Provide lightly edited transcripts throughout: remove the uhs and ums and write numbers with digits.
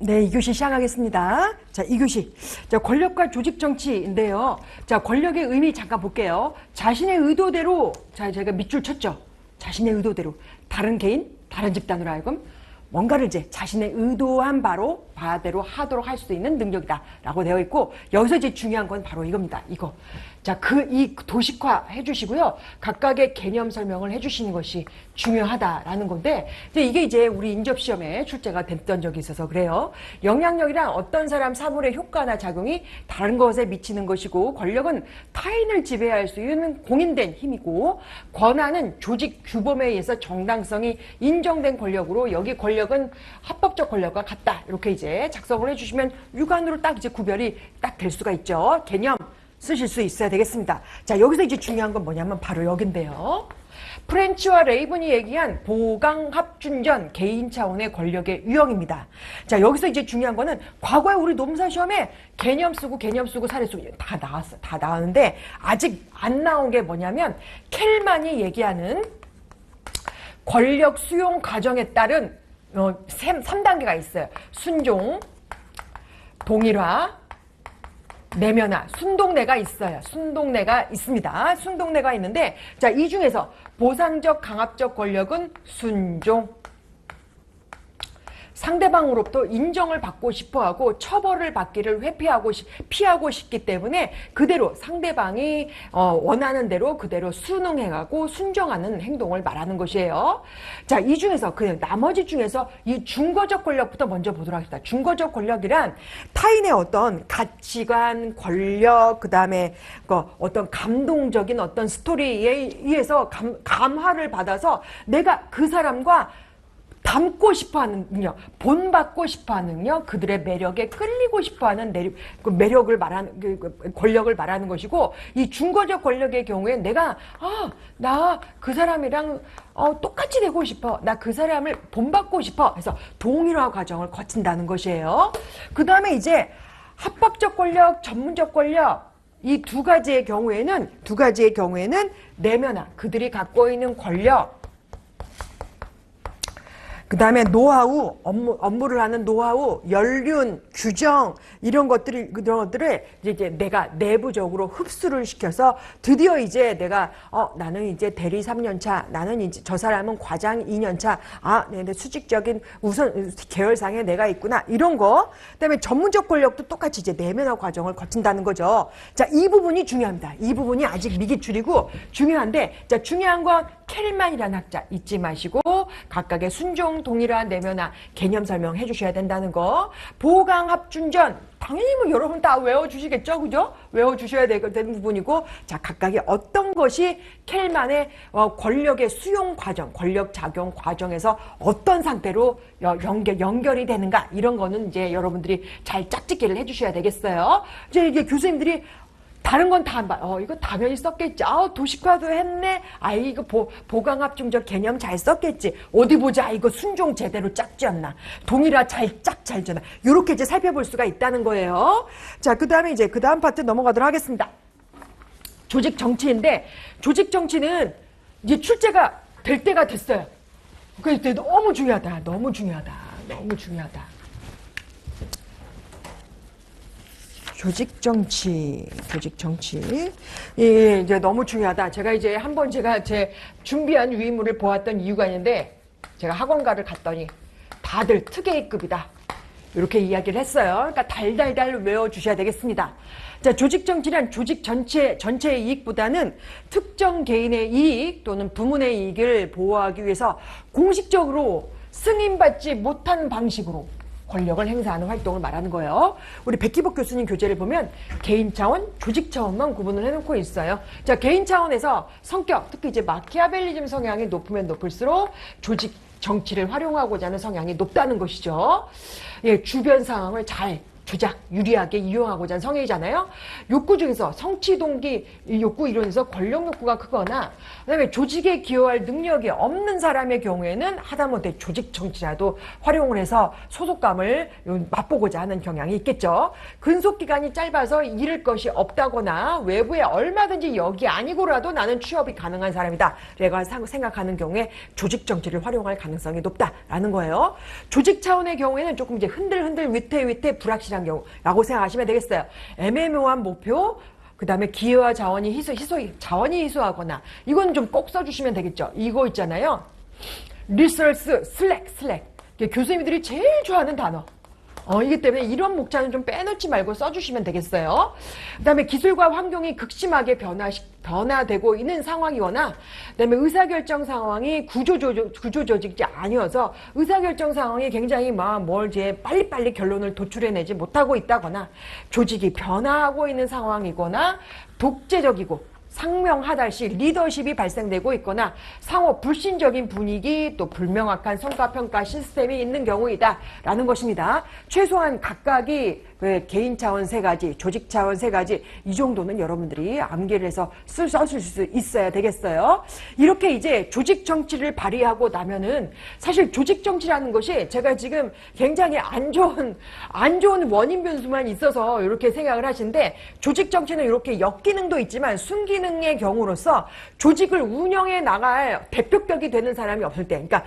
네, 2교시 시작하겠습니다. 자, 2교시. 자, 권력과 조직 정치인데요. 자, 권력의 의미 잠깐 볼게요. 자신의 의도대로, 자, 제가 밑줄 쳤죠. 자신의 의도대로. 다른 개인, 다른 집단으로 하여금 뭔가를 이제 자신의 의도한 바대로 하도록 할 수 있는 능력이다. 라고 되어 있고, 여기서 이제 중요한 건 바로 이겁니다. 이거. 자, 이 도식화 해주시고요. 각각의 개념 설명을 해주시는 것이 중요하다라는 건데, 이게 이제 우리 인접시험에 출제가 됐던 적이 있어서 그래요. 영향력이란 어떤 사람 사물의 효과나 작용이 다른 것에 미치는 것이고, 권력은 타인을 지배할 수 있는 공인된 힘이고, 권한은 조직 규범에 의해서 정당성이 인정된 권력으로, 여기 권력은 합법적 권력과 같다. 이렇게 이제 작성을 해주시면 육안으로 딱 이제 구별이 딱 될 수가 있죠. 개념 쓰실 수 있어야 되겠습니다. 자, 여기서 이제 중요한 건 뭐냐면 바로 여긴데요. 프렌치와 레이븐이 얘기한 보강합준전 개인 차원의 권력의 유형입니다. 자, 여기서 이제 중요한 거는 과거에 우리 노무사시험에 개념 쓰고 사례 쓰고 다 나왔어. 다 나왔는데 아직 안 나온 게 뭐냐면 켈만이 얘기하는 권력 수용 과정에 따른 3단계가 있어요. 순종, 동일화, 내면화, 순동내가 있어요. 순동내가 있습니다. 순동내가 있는데, 자, 이 중에서 보상적, 강압적 권력은 순종. 상대방으로부터 인정을 받고 싶어 하고 처벌을 받기를 피하고 싶기 때문에 그대로 상대방이 원하는 대로 그대로 순응해가고 순정하는 행동을 말하는 것이에요. 자, 이 중에서 나머지 중에서 이 중거적 권력부터 먼저 보도록 하겠습니다. 중거적 권력이란 타인의 어떤 가치관, 권력, 그 다음에 어떤 감동적인 어떤 스토리에 의해서 감화를 받아서 내가 그 사람과 닮고 싶어하는 능력, 본받고 싶어하는 능력, 그들의 매력에 끌리고 싶어하는 매력을 말하는 권력을 말하는 것이고, 이 중거적 권력의 경우에 내가 나 그 사람이랑 똑같이 되고 싶어, 나 그 사람을 본받고 싶어 해서 동일화 과정을 거친다는 것이에요. 그 다음에 이제 합법적 권력, 전문적 권력. 이 두 가지의 경우에는 내면화, 그들이 갖고 있는 권력. 그 다음에 노하우, 업무를 하는 노하우, 연륜, 규정, 이런 것들을 이제 내가 내부적으로 흡수를 시켜서 드디어 이제 내가, 나는 이제 대리 3년차, 나는 이제 저 사람은 과장 2년차, 내 수직적인 우선 계열상에 내가 있구나, 이런 거. 그 다음에 전문적 권력도 똑같이 이제 내면화 과정을 거친다는 거죠. 자, 이 부분이 중요합니다. 이 부분이 아직 미기출이고 중요한데, 자, 중요한 건 켈만이라는 학자 잊지 마시고 각각의 순종, 동일화, 내면화 개념 설명해 주셔야 된다는 거. 보강합준전 당연히 뭐 여러분 다 외워주시겠죠, 그죠? 외워주셔야 되는 부분이고, 자, 각각의 어떤 것이 켈만의 권력의 수용 과정, 권력 작용 과정에서 어떤 상태로 연결이 되는가, 이런 거는 이제 여러분들이 잘 짝짓기를 해주셔야 되겠어요. 이제 이게 교수님들이 다른 건 다 안 봐. 이거 당연히 썼겠지. 도식화도 했네. 이거 보강합중적 개념 잘 썼겠지. 어디 보자. 이거 순종 제대로 짝지었나. 동일화 잘 졌나. 요렇게 이제 살펴볼 수가 있다는 거예요. 자, 그 다음에 이제 그 다음 파트 넘어가도록 하겠습니다. 조직 정치인데, 조직 정치는 이제 출제가 될 때가 됐어요. 그래서 너무 중요하다. 너무 중요하다. 조직 정치. 예, 이제 너무 중요하다. 제가 이제 한번 제 준비한 위인물을 보았던 이유가 있는데, 제가 학원가를 갔더니 다들 특A급이다. 이렇게 이야기를 했어요. 그러니까 달달달 외워주셔야 되겠습니다. 자, 조직 정치란 조직 전체의 이익보다는 특정 개인의 이익 또는 부문의 이익을 보호하기 위해서 공식적으로 승인받지 못한 방식으로 권력을 행사하는 활동을 말하는 거예요. 우리 백기복 교수님 교재를 보면 개인 차원, 조직 차원만 구분을 해놓고 있어요. 자, 개인 차원에서 성격, 특히 이제 마키아벨리즘 성향이 높으면 높을수록 조직 정치를 활용하고자 하는 성향이 높다는 것이죠. 예, 주변 상황을 잘 조작, 유리하게 이용하고자 하는 성향이잖아요. 욕구 중에서 성취 동기 욕구 이론에서 권력 욕구가 크거나 그다음에 조직에 기여할 능력이 없는 사람의 경우에는 하다못해 조직 정치라도 활용을 해서 소속감을 맛보고자 하는 경향이 있겠죠. 근속 기간이 짧아서 잃을 것이 없다거나 외부에 얼마든지 여기 아니고라도 나는 취업이 가능한 사람이다 내가 생각하는 경우에 조직 정치를 활용할 가능성이 높다라는 거예요. 조직 차원의 경우에는 조금 이제 흔들흔들 위태위태 불확실한 경우라고 생각하시면 되겠어요. 애매모호한 목표, 그 다음에 기회와 자원이 희소하거나 이건 좀 꼭 써주시면 되겠죠. 이거 있잖아요. 리소스 슬랙 교수님들이 제일 좋아하는 단어. 이기 때문에 이런 목차는 좀 빼놓지 말고 써주시면 되겠어요. 그 다음에 기술과 환경이 극심하게 변화되고 있는 상황이거나 그 다음에 의사결정 상황이 구조조직이 아니어서 의사결정 상황이 굉장히 뭘 이제 빨리빨리 결론을 도출해내지 못하고 있다거나 조직이 변화하고 있는 상황이거나 독재적이고 상명하달시 리더십이 발생되고 있거나 상호 불신적인 분위기 또 불명확한 성과평가 시스템이 있는 경우이다 라는 것입니다. 최소한 각각이 개인 차원 3가지, 조직 차원 3가지 이 정도는 여러분들이 암기를 해서 써줄 수 있어야 되겠어요. 이렇게 이제 조직 정치를 발휘하고 나면은 사실 조직 정치라는 것이 제가 지금 굉장히 안 좋은 원인 변수만 있어서 이렇게 생각을 하시는데 조직 정치는 이렇게 역기능도 있지만 순기능의 경우로서 조직을 운영해 나갈 대표격이 되는 사람이 없을 때 그러니까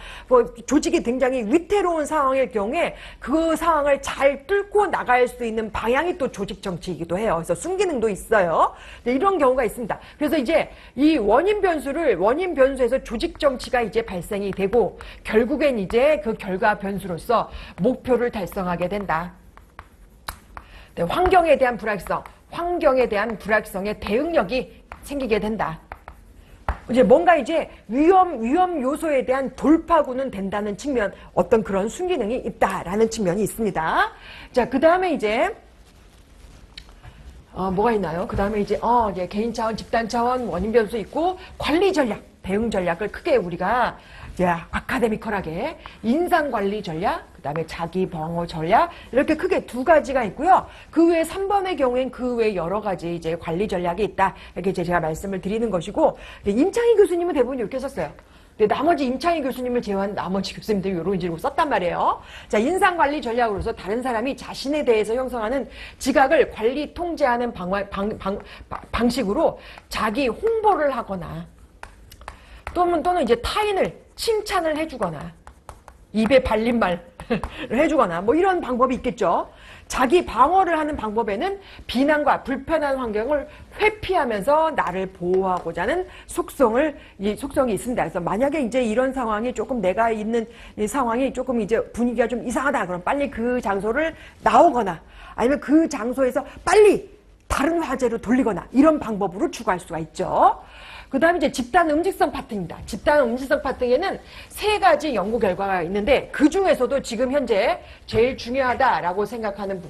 조직이 굉장히 위태로운 상황일 경우에 그 상황을 잘 뚫고 나갈 수 있는 방향이 또 조직 정치이기도 해요. 그래서 순기능도 있어요. 이런 경우가 있습니다. 그래서 이제 이 원인 변수에서 조직 정치가 이제 발생이 되고 결국엔 이제 그 결과 변수로서 목표를 달성하게 된다. 네, 환경에 대한 불확성의 대응력이 생기게 된다. 이제 뭔가 이제 위험 요소에 대한 돌파구는 된다는 측면, 어떤 그런 순기능이 있다라는 측면이 있습니다. 자, 그 다음에 이제, 뭐가 있나요? 그 다음에 이제 개인 차원, 집단 차원, 원인 변수 있고, 관리 전략, 대응 전략을 크게 우리가 이제 아카데미컬하게 인상 관리 전략, 그 다음에 자기 방어 전략 이렇게 크게 2가지가 있고요. 그 외에 3번의 경우엔 그 외에 여러 가지 이제 관리 전략이 있다. 이렇게 제가 말씀을 드리는 것이고 임창희 교수님은 대부분 이렇게 썼어요. 근데 나머지 임창희 교수님을 제외한 나머지 교수님들이 이런 식으로 썼단 말이에요. 자, 인상 관리 전략으로서 다른 사람이 자신에 대해서 형성하는 지각을 관리 통제하는 방식으로 자기 홍보를 하거나 또는 이제 타인을 칭찬을 해주거나 입에 발린 말을 해주거나 뭐 이런 방법이 있겠죠. 자기 방어를 하는 방법에는 비난과 불편한 환경을 회피하면서 나를 보호하고자 하는 속성이 있습니다. 그래서 만약에 이제 이런 상황이 조금 내가 있는 이 상황이 조금 이제 분위기가 좀 이상하다. 그럼 빨리 그 장소를 나오거나 아니면 그 장소에서 빨리 다른 화제로 돌리거나 이런 방법으로 추구할 수가 있죠. 그 다음에 이제 집단 음직성 파트입니다. 집단 음직성 파트에는 3가지 연구 결과가 있는데 그 중에서도 지금 현재 제일 중요하다라고 생각하는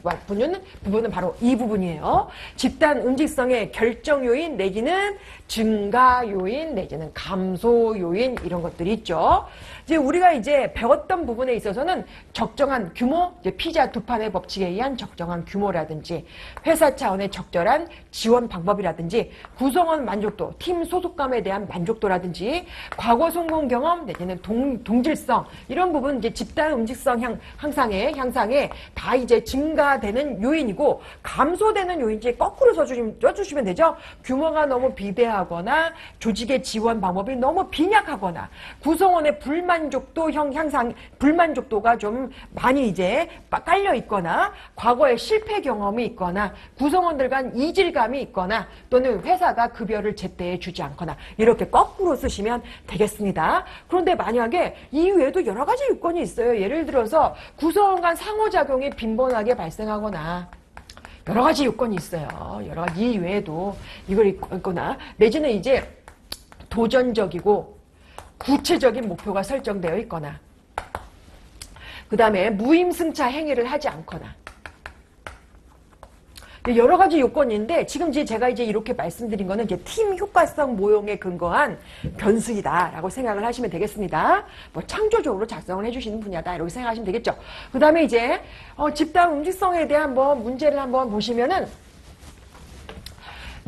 부분은 바로 이 부분이에요. 집단 음직성의 결정 요인 내지는 증가 요인 내지는 감소 요인 이런 것들이 있죠. 이제 우리가 이제 배웠던 부분에 있어서는 적정한 규모, 이제 피자 2판의 법칙에 의한 적정한 규모라든지 회사 차원의 적절한 지원 방법이라든지 구성원 만족도, 팀 소속감에 대한 만족도라든지 과거 성공 경험 내지는 동질성 이런 부분 이제 집단 음직성 향상에 다 이제 증가되는 요인이고 감소되는 요인지 거꾸로 써주시면 되죠. 규모가 너무 비대하거나 조직의 지원 방법이 너무 빈약하거나 구성원의 불만족도가 좀 많이 이제 깔려 있거나 과거에 실패 경험이 있거나 구성원들 간 이질감이 있거나 또는 회사가 급여를 제때 주지 않거나 이렇게 거꾸로 쓰시면 되겠습니다. 그런데 만약에 이 외에도 여러 가지 요건이 있어요. 예를 들어서 구성원 간 상호작용이 빈번하게 발생하거나 여러 가지 요건이 있어요. 여러 가지 이 외에도 이걸 있거나 내지는 이제 도전적이고 구체적인 목표가 설정되어 있거나 그 다음에 무임승차 행위를 하지 않거나 여러 가지 요건인데 지금 제가 이제 이렇게 말씀드린 거는 이제 팀 효과성 모형에 근거한 변수이다라고 생각을 하시면 되겠습니다. 뭐 창조적으로 작성을 해주시는 분야다 이렇게 생각하시면 되겠죠. 그 다음에 이제 집단 응집성에 대한 뭐 문제를 한번 보시면은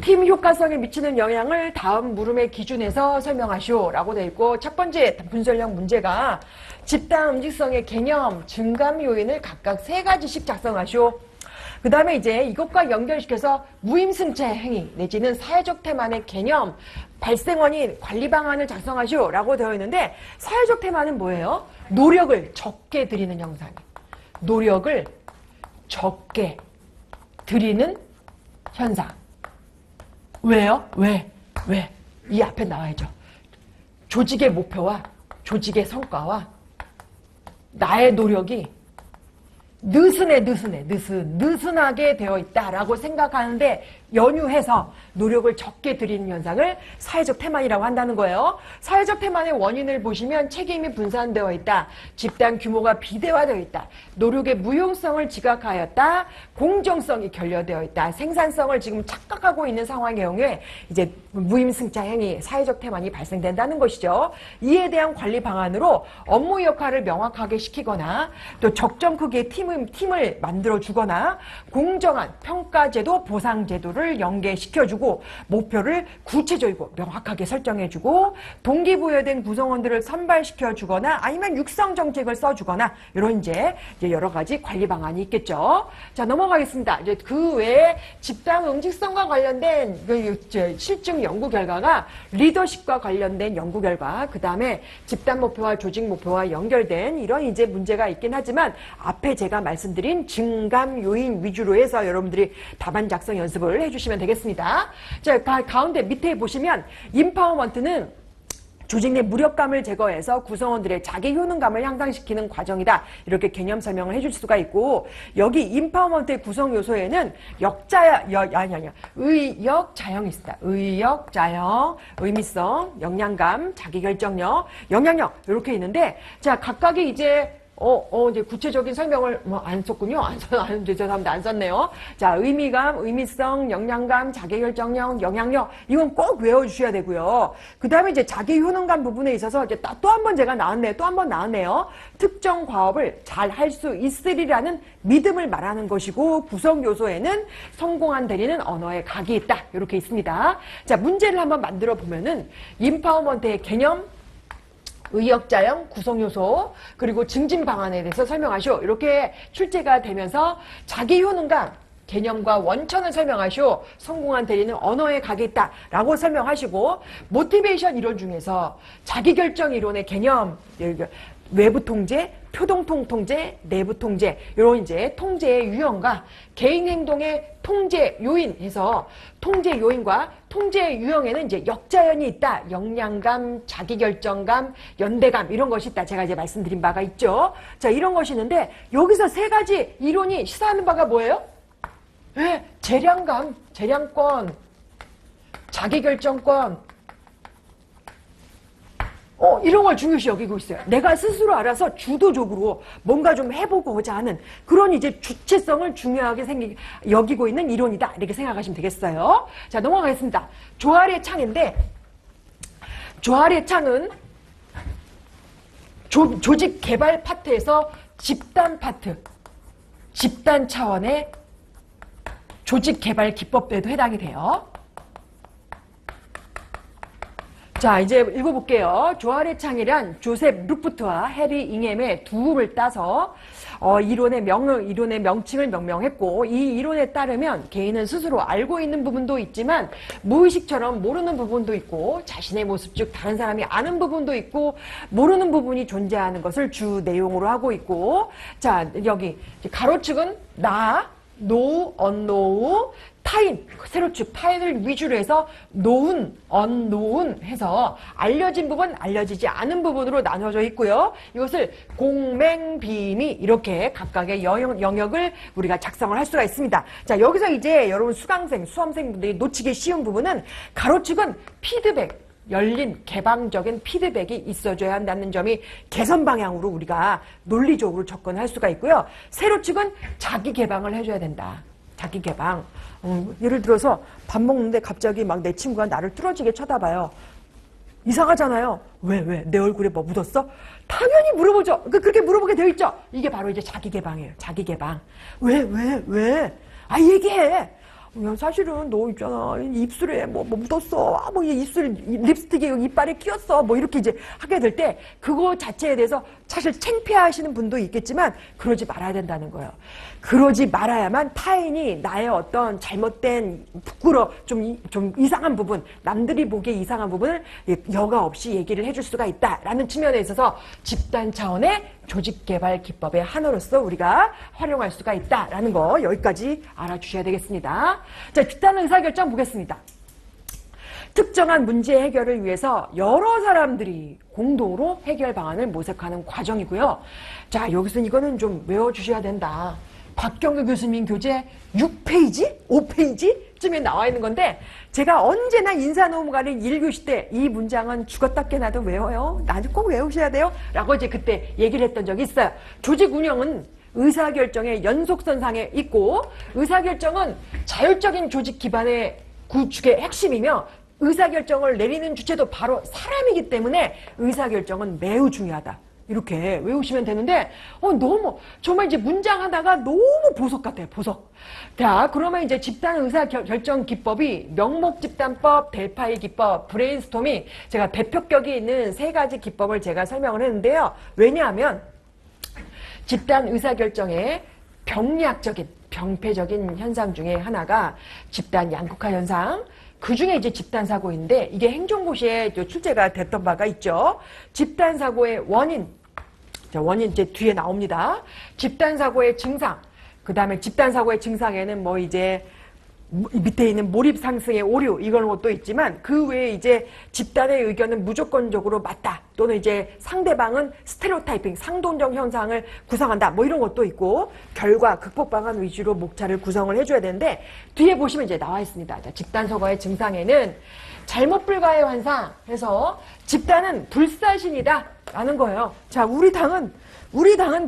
팀 효과성에 미치는 영향을 다음 물음의 기준에서 설명하시오라고 되어 있고 첫 번째 분설형 문제가 집단 응집성의 개념, 증감 요인을 각각 3가지씩 작성하시오. 그 다음에 이제 이것과 연결시켜서 무임승차 행위 내지는 사회적 테마의 개념, 발생 원인, 관리 방안을 작성하시오 라고 되어 있는데 사회적 테마는 뭐예요? 노력을 적게 들이는 현상. 노력을 적게 들이는 현상. 왜요? 왜? 이 앞에 나와야죠. 조직의 목표와 조직의 성과와 나의 노력이 느슨하게 되어 있다라고 생각하는데 연유해서 노력을 적게 들이는 현상을 사회적 태만이라고 한다는 거예요. 사회적 태만의 원인을 보시면 책임이 분산되어 있다. 집단 규모가 비대화되어 있다. 노력의 무용성을 지각하였다. 공정성이 결여되어 있다. 생산성을 지금 착각하고 있는 상황의 경우에 이제 무임승차 행위, 사회적 태만이 발생된다는 것이죠. 이에 대한 관리 방안으로 업무 역할을 명확하게 시키거나 또 적정 크기의 팀을 만들어주거나 공정한 평가제도, 보상제도를 연계시켜주고 목표를 구체적이고 명확하게 설정해주고 동기부여된 구성원들을 선발시켜주거나 아니면 육성 정책을 써주거나 이런 이제 여러 가지 관리 방안이 있겠죠. 자, 넘어가겠습니다. 이제 그 외에 집단 응집성과 관련된 실증 연구 결과가 리더십과 관련된 연구 결과, 그 다음에 집단 목표와 조직 목표와 연결된 이런 이제 문제가 있긴 하지만 앞에 제가 말씀드린 증감 요인 위주로 해서 여러분들이 답안 작성 연습을 해주시면 되겠습니다. 자, 가운데 밑에 보시면 임파워먼트는 조직 내 무력감을 제거해서 구성원들의 자기 효능감을 향상시키는 과정이다. 이렇게 개념 설명을 해줄 수가 있고 여기 임파워먼트의 구성 요소에는 의역자형이 있습니다. 의역자형, 의미성, 역량감, 자기결정력, 영향력 이렇게 있는데 자 각각이 이제 이제 구체적인 설명을 안 썼군요. 죄송합니다. 안 썼네요. 자, 의미감, 의미성, 역량감, 자기결정력, 영향력 이건 꼭 외워주셔야 되고요. 그 다음에 이제 자기 효능감 부분에 있어서 이제 또 한 번 제가 또 한 번 나왔네요. 특정 과업을 잘 할 수 있으리라는 믿음을 말하는 것이고 구성 요소에는 성공한 대리는 언어의 각이 있다. 이렇게 있습니다. 자, 문제를 한번 만들어 보면은 임파워먼트의 개념, 의역자형, 구성요소, 그리고 증진 방안에 대해서 설명하시오. 이렇게 출제가 되면서 자기 효능감, 개념과 원천을 설명하시오. 성공한 대리는 언어의 각이 있다. 라고 설명하시고 모티베이션 이론 중에서 자기결정 이론의 개념, 외부 통제, 표동통 통제, 내부 통제 이런 이제 통제의 유형과 개인 행동의 통제 요인 해서 통제 요인과 통제 유형에는 이제 역자연이 있다. 역량감, 자기결정감, 연대감 이런 것이 있다. 제가 이제 말씀드린 바가 있죠. 자, 이런 것이 있는데 여기서 3가지 이론이 시사하는 바가 뭐예요? 네, 재량감, 재량권, 자기결정권 이런 걸 중요시 여기고 있어요. 내가 스스로 알아서 주도적으로 뭔가 좀 해보고자 하는 그런 이제 주체성을 중요하게 여기고 있는 이론이다. 이렇게 생각하시면 되겠어요. 자, 넘어가겠습니다. 조아리의 창인데, 조아리의 창은 조직 개발 파트에서 집단 파트, 집단 차원의 조직 개발 기법에도 해당이 돼요. 자, 이제 읽어볼게요. 조아리의 창이란 조셉 루프트와 해리 잉햄의 도움을 따서 이론의 명칭을 명명했고 이 이론에 따르면 개인은 스스로 알고 있는 부분도 있지만 무의식처럼 모르는 부분도 있고 자신의 모습 즉 다른 사람이 아는 부분도 있고 모르는 부분이 존재하는 것을 주 내용으로 하고 있고 자, 여기 가로축은 나, 노, 언노우, 타인, 세로축, 타인을 위주로 해서 known, unknown 해서 알려진 부분, 알려지지 않은 부분으로 나눠져 있고요. 이것을 공맹, 비미 이렇게 각각의 영역을 우리가 작성을 할 수가 있습니다. 자, 여기서 이제 여러분 수험생분들이 놓치기 쉬운 부분은 가로축은 피드백, 열린 개방적인 피드백이 있어줘야 한다는 점이 개선 방향으로 우리가 논리적으로 접근할 수가 있고요. 세로축은 자기 개방을 해줘야 된다. 자기 개방. 예를 들어서 밥 먹는데 갑자기 막 내 친구가 나를 뚫어지게 쳐다봐요. 이상하잖아요. 왜? 내 얼굴에 뭐 묻었어? 당연히 물어보죠. 그렇게 물어보게 되어 있죠. 이게 바로 이제 자기 개방이에요. 자기 개방. 왜? 아, 얘기해. 야, 사실은 너 있잖아. 입술에 뭐 묻었어. 뭐 입술, 립스틱이 이빨에 끼었어. 뭐 이렇게 이제 하게 될 때 그거 자체에 대해서 사실 창피하시는 분도 있겠지만 그러지 말아야 된다는 거예요. 그러지 말아야만 타인이 나의 어떤 잘못된 좀 이상한 부분, 남들이 보기에 이상한 부분을 여과 없이 얘기를 해줄 수가 있다라는 측면에 있어서 집단 차원의 조직개발 기법의 하나로서 우리가 활용할 수가 있다라는 거 여기까지 알아주셔야 되겠습니다. 자, 집단 의사결정 보겠습니다. 특정한 문제 해결을 위해서 여러 사람들이 공동으로 해결 방안을 모색하는 과정이고요. 자, 여기서 이거는 좀 외워주셔야 된다. 박경규 교수님 교재 6페이지? 5페이지쯤에 나와 있는 건데 제가 언제나 인사노무관을 1교시 때 이 문장은 죽었다 깨나도 외워요. 나도 꼭 외우셔야 돼요. 라고 이제 그때 얘기를 했던 적이 있어요. 조직 운영은 의사결정의 연속선상에 있고 의사결정은 자율적인 조직 기반의 구축의 핵심이며 의사결정을 내리는 주체도 바로 사람이기 때문에 의사결정은 매우 중요하다. 이렇게 외우시면 되는데 너무 정말 이제 문장 하다가 너무 보석 같아요. 보석. 자, 그러면 이제 집단 의사결정 기법이 명목집단법, 델파이 기법, 브레인스토밍 제가 대표격이 있는 세 가지 기법을 제가 설명을 했는데요. 왜냐하면 집단 의사결정의 병리학적인 병폐적인 현상 중에 하나가 집단 양극화 현상, 그 중에 이제 집단사고인데 이게 행정고시에 출제가 됐던 바가 있죠. 집단사고의 원인, 원인 이제 뒤에 나옵니다. 집단사고의 증상, 그 다음에 집단사고의 증상에는 뭐 이제 밑에 있는 몰입상승의 오류 이런 것도 있지만 그 외에 이제 집단의 의견은 무조건적으로 맞다 또는 이제 상대방은 스테레오타이핑 상동적 현상을 구성한다 뭐 이런 것도 있고 결과 극복 방안 위주로 목차를 구성을 해줘야 되는데 뒤에 보시면 이제 나와 있습니다. 자, 집단서거의 증상에는 잘못 불가의 환상 해서 집단은 불사신이다 라는 거예요. 자, 우리 당은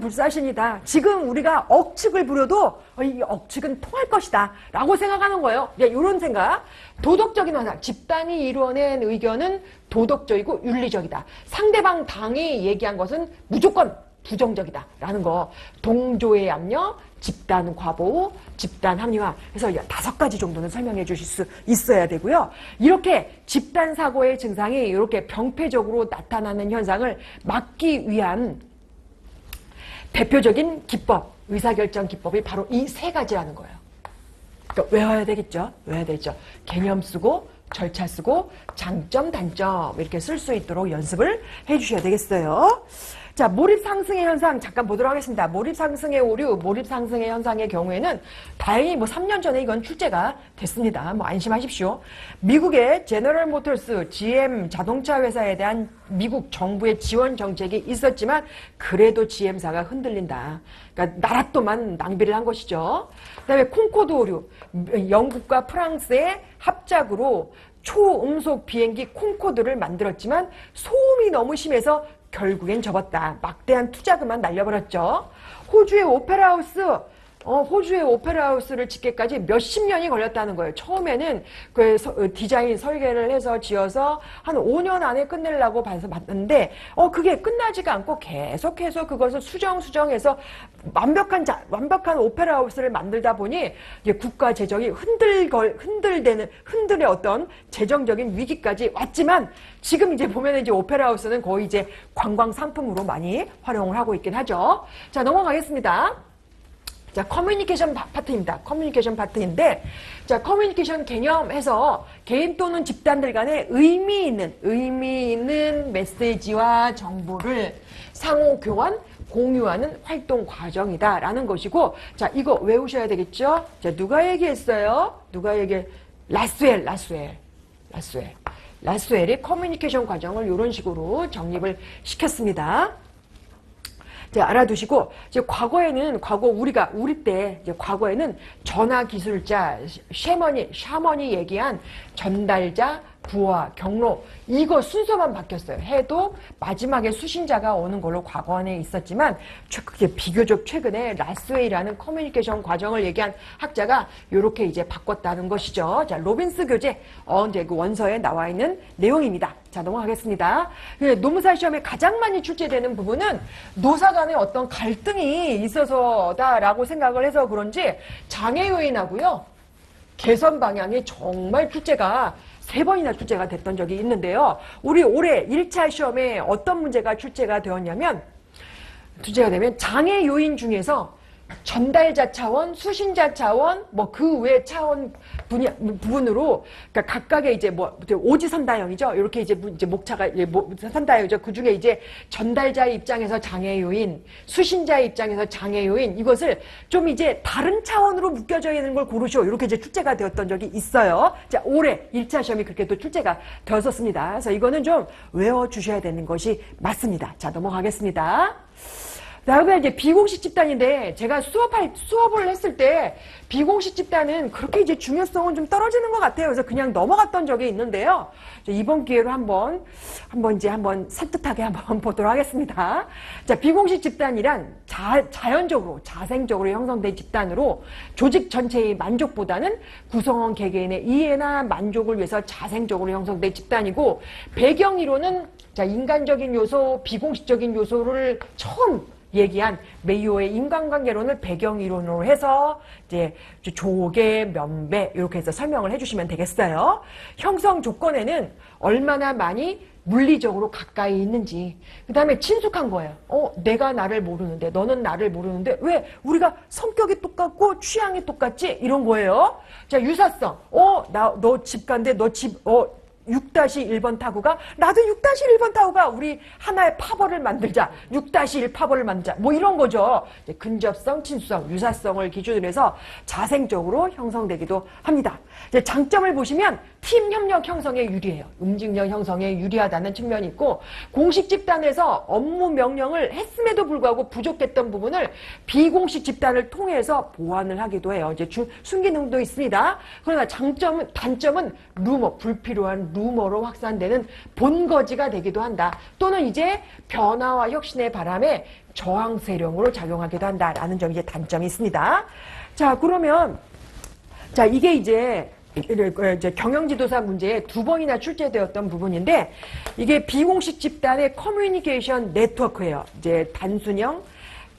불사신이다. 지금 우리가 억측을 부려도 이 억측은 통할 것이다 라고 생각하는 거예요. 이런 생각. 도덕적인 환상. 집단이 이루어낸 의견은 도덕적이고 윤리적이다. 상대방 당이 얘기한 것은 무조건 부정적이다 라는 거. 동조의 압력, 집단 과보, 집단 합리화. 그래서 5가지 정도는 설명해 주실 수 있어야 되고요. 이렇게 집단 사고의 증상이 이렇게 병폐적으로 나타나는 현상을 막기 위한 대표적인 기법, 의사결정 기법이 바로 이 3가지라는 거예요. 그러니까 외워야 되겠죠? 외워야 되죠. 개념 쓰고, 절차 쓰고, 장점, 단점 이렇게 쓸 수 있도록 연습을 해주셔야 되겠어요. 자, 몰입상승의 현상 잠깐 보도록 하겠습니다. 몰입상승의 오류, 몰입상승의 현상의 경우에는 다행히 3년 전에 이건 출제가 됐습니다. 안심하십시오. 미국의 제너럴 모터스, GM 자동차 회사에 대한 미국 정부의 지원 정책이 있었지만 그래도 GM사가 흔들린다. 그러니까 나랏돈만 낭비를 한 것이죠. 그다음에 콩코드 오류, 영국과 프랑스의 합작으로 초음속 비행기 콩코드를 만들었지만 소음이 너무 심해서 결국엔 접었다. 막대한 투자금만 날려버렸죠. 호주의 오페라하우스를 짓기까지 몇십 년이 걸렸다는 거예요. 처음에는 그 디자인 설계를 해서 지어서 한 5년 안에 끝내려고 봐서 봤는데 그게 끝나지가 않고 계속해서 그것을 수정해서 완벽한 오페라하우스를 만들다 보니 이제 국가 재정이 흔들의 어떤 재정적인 위기까지 왔지만 지금 이제 보면 이제 오페라하우스는 거의 이제 관광 상품으로 많이 활용을 하고 있긴 하죠. 자, 넘어가겠습니다. 자, 커뮤니케이션 파트입니다. 커뮤니케이션 파트인데, 자, 커뮤니케이션 개념에서 개인 또는 집단들 간에 의미 있는 메시지와 정보를 상호 교환, 공유하는 활동 과정이다라는 것이고, 자, 이거 외우셔야 되겠죠? 자, 누가 얘기했어요? 라스웰이 커뮤니케이션 과정을 이런 식으로 정립을 시켰습니다. 이제 알아두시고, 이제 우리 때, 이제 과거에는 전화 기술자, 샤머니 얘기한 전달자, 부와 경로 이거 순서만 바뀌었어요. 해도 마지막에 수신자가 오는 걸로 과거에 있었지만 그게 비교적 최근에 라스웨이라는 커뮤니케이션 과정을 얘기한 학자가 이렇게 이제 바꿨다는 것이죠. 자, 로빈스 교재 이제 그 원서에 나와 있는 내용입니다. 자, 넘어가겠습니다. 노무사 시험에 가장 많이 출제되는 부분은 노사 간의 어떤 갈등이 있어서다라고 생각을 해서 그런지 장애 요인하고요. 개선 방향이 정말 출제가 3번이나 출제가 됐던 적이 있는데요. 우리 올해 1차 시험에 어떤 문제가 출제가 되었냐면 장애 요인 중에서 전달자 차원, 수신자 차원, 뭐 그 외 차원 부분으로 그러니까 각각의 이제 뭐 오지선다형이죠. 이렇게 이제 목차가 선다형이죠. 그 중에 이제 전달자의 입장에서 장애 요인, 수신자의 입장에서 장애 요인 이것을 좀 이제 다른 차원으로 묶여져 있는 걸 고르시오. 이렇게 이제 출제가 되었던 적이 있어요. 자, 올해 1차 시험이 그렇게 또 출제가 되었었습니다. 그래서 이거는 좀 외워 주셔야 되는 것이 맞습니다. 자, 넘어가겠습니다. 다음에 이제 비공식 집단인데 제가 수업을 했을 때 비공식 집단은 그렇게 이제 중요성은 좀 떨어지는 것 같아요. 그래서 그냥 넘어갔던 적이 있는데요. 이번 기회로 한번 산뜻하게 한번 보도록 하겠습니다. 자, 비공식 집단이란 자연적으로 자생적으로 형성된 집단으로 조직 전체의 만족보다는 구성원 개개인의 이해나 만족을 위해서 자생적으로 형성된 집단이고 배경이론은 자, 인간적인 요소, 비공식적인 요소를 처음 얘기한 메이오의 인간관계론을 배경이론으로 해서 이제 조개, 면배 이렇게 해서 설명을 해주시면 되겠어요. 형성 조건에는 얼마나 많이 물리적으로 가까이 있는지, 그 다음에 친숙한 거예요. 내가 나를 모르는데 너는 나를 모르는데 왜 우리가 성격이 똑같고 취향이 똑같지? 이런 거예요. 자, 유사성. 너 집 간대, 너 집 6-1번 타구가 나도 6-1번 타구가 우리 하나의 파벌을 만들자. 6-1 파벌을 만들자. 뭐 이런 거죠. 이제 근접성, 친수성, 유사성을 기준으로 해서 자생적으로 형성되기도 합니다. 이제 장점을 보시면 팀 협력 형성에 유리해요. 움직력 형성에 유리하다는 측면이 있고 공식 집단에서 업무 명령을 했음에도 불구하고 부족했던 부분을 비공식 집단을 통해서 보완을 하기도 해요. 이제 순기능도 있습니다. 그러나 단점은 불필요한 루머로 확산되는 본거지가 되기도 한다. 또는 이제 변화와 혁신의 바람에 저항 세력으로 작용하기도 한다라는 점이 이제 단점이 있습니다. 자, 그러면 이게 이제 경영지도사 문제에 2번이나 출제되었던 부분인데 이게 비공식 집단의 커뮤니케이션 네트워크예요. 이제 단순형,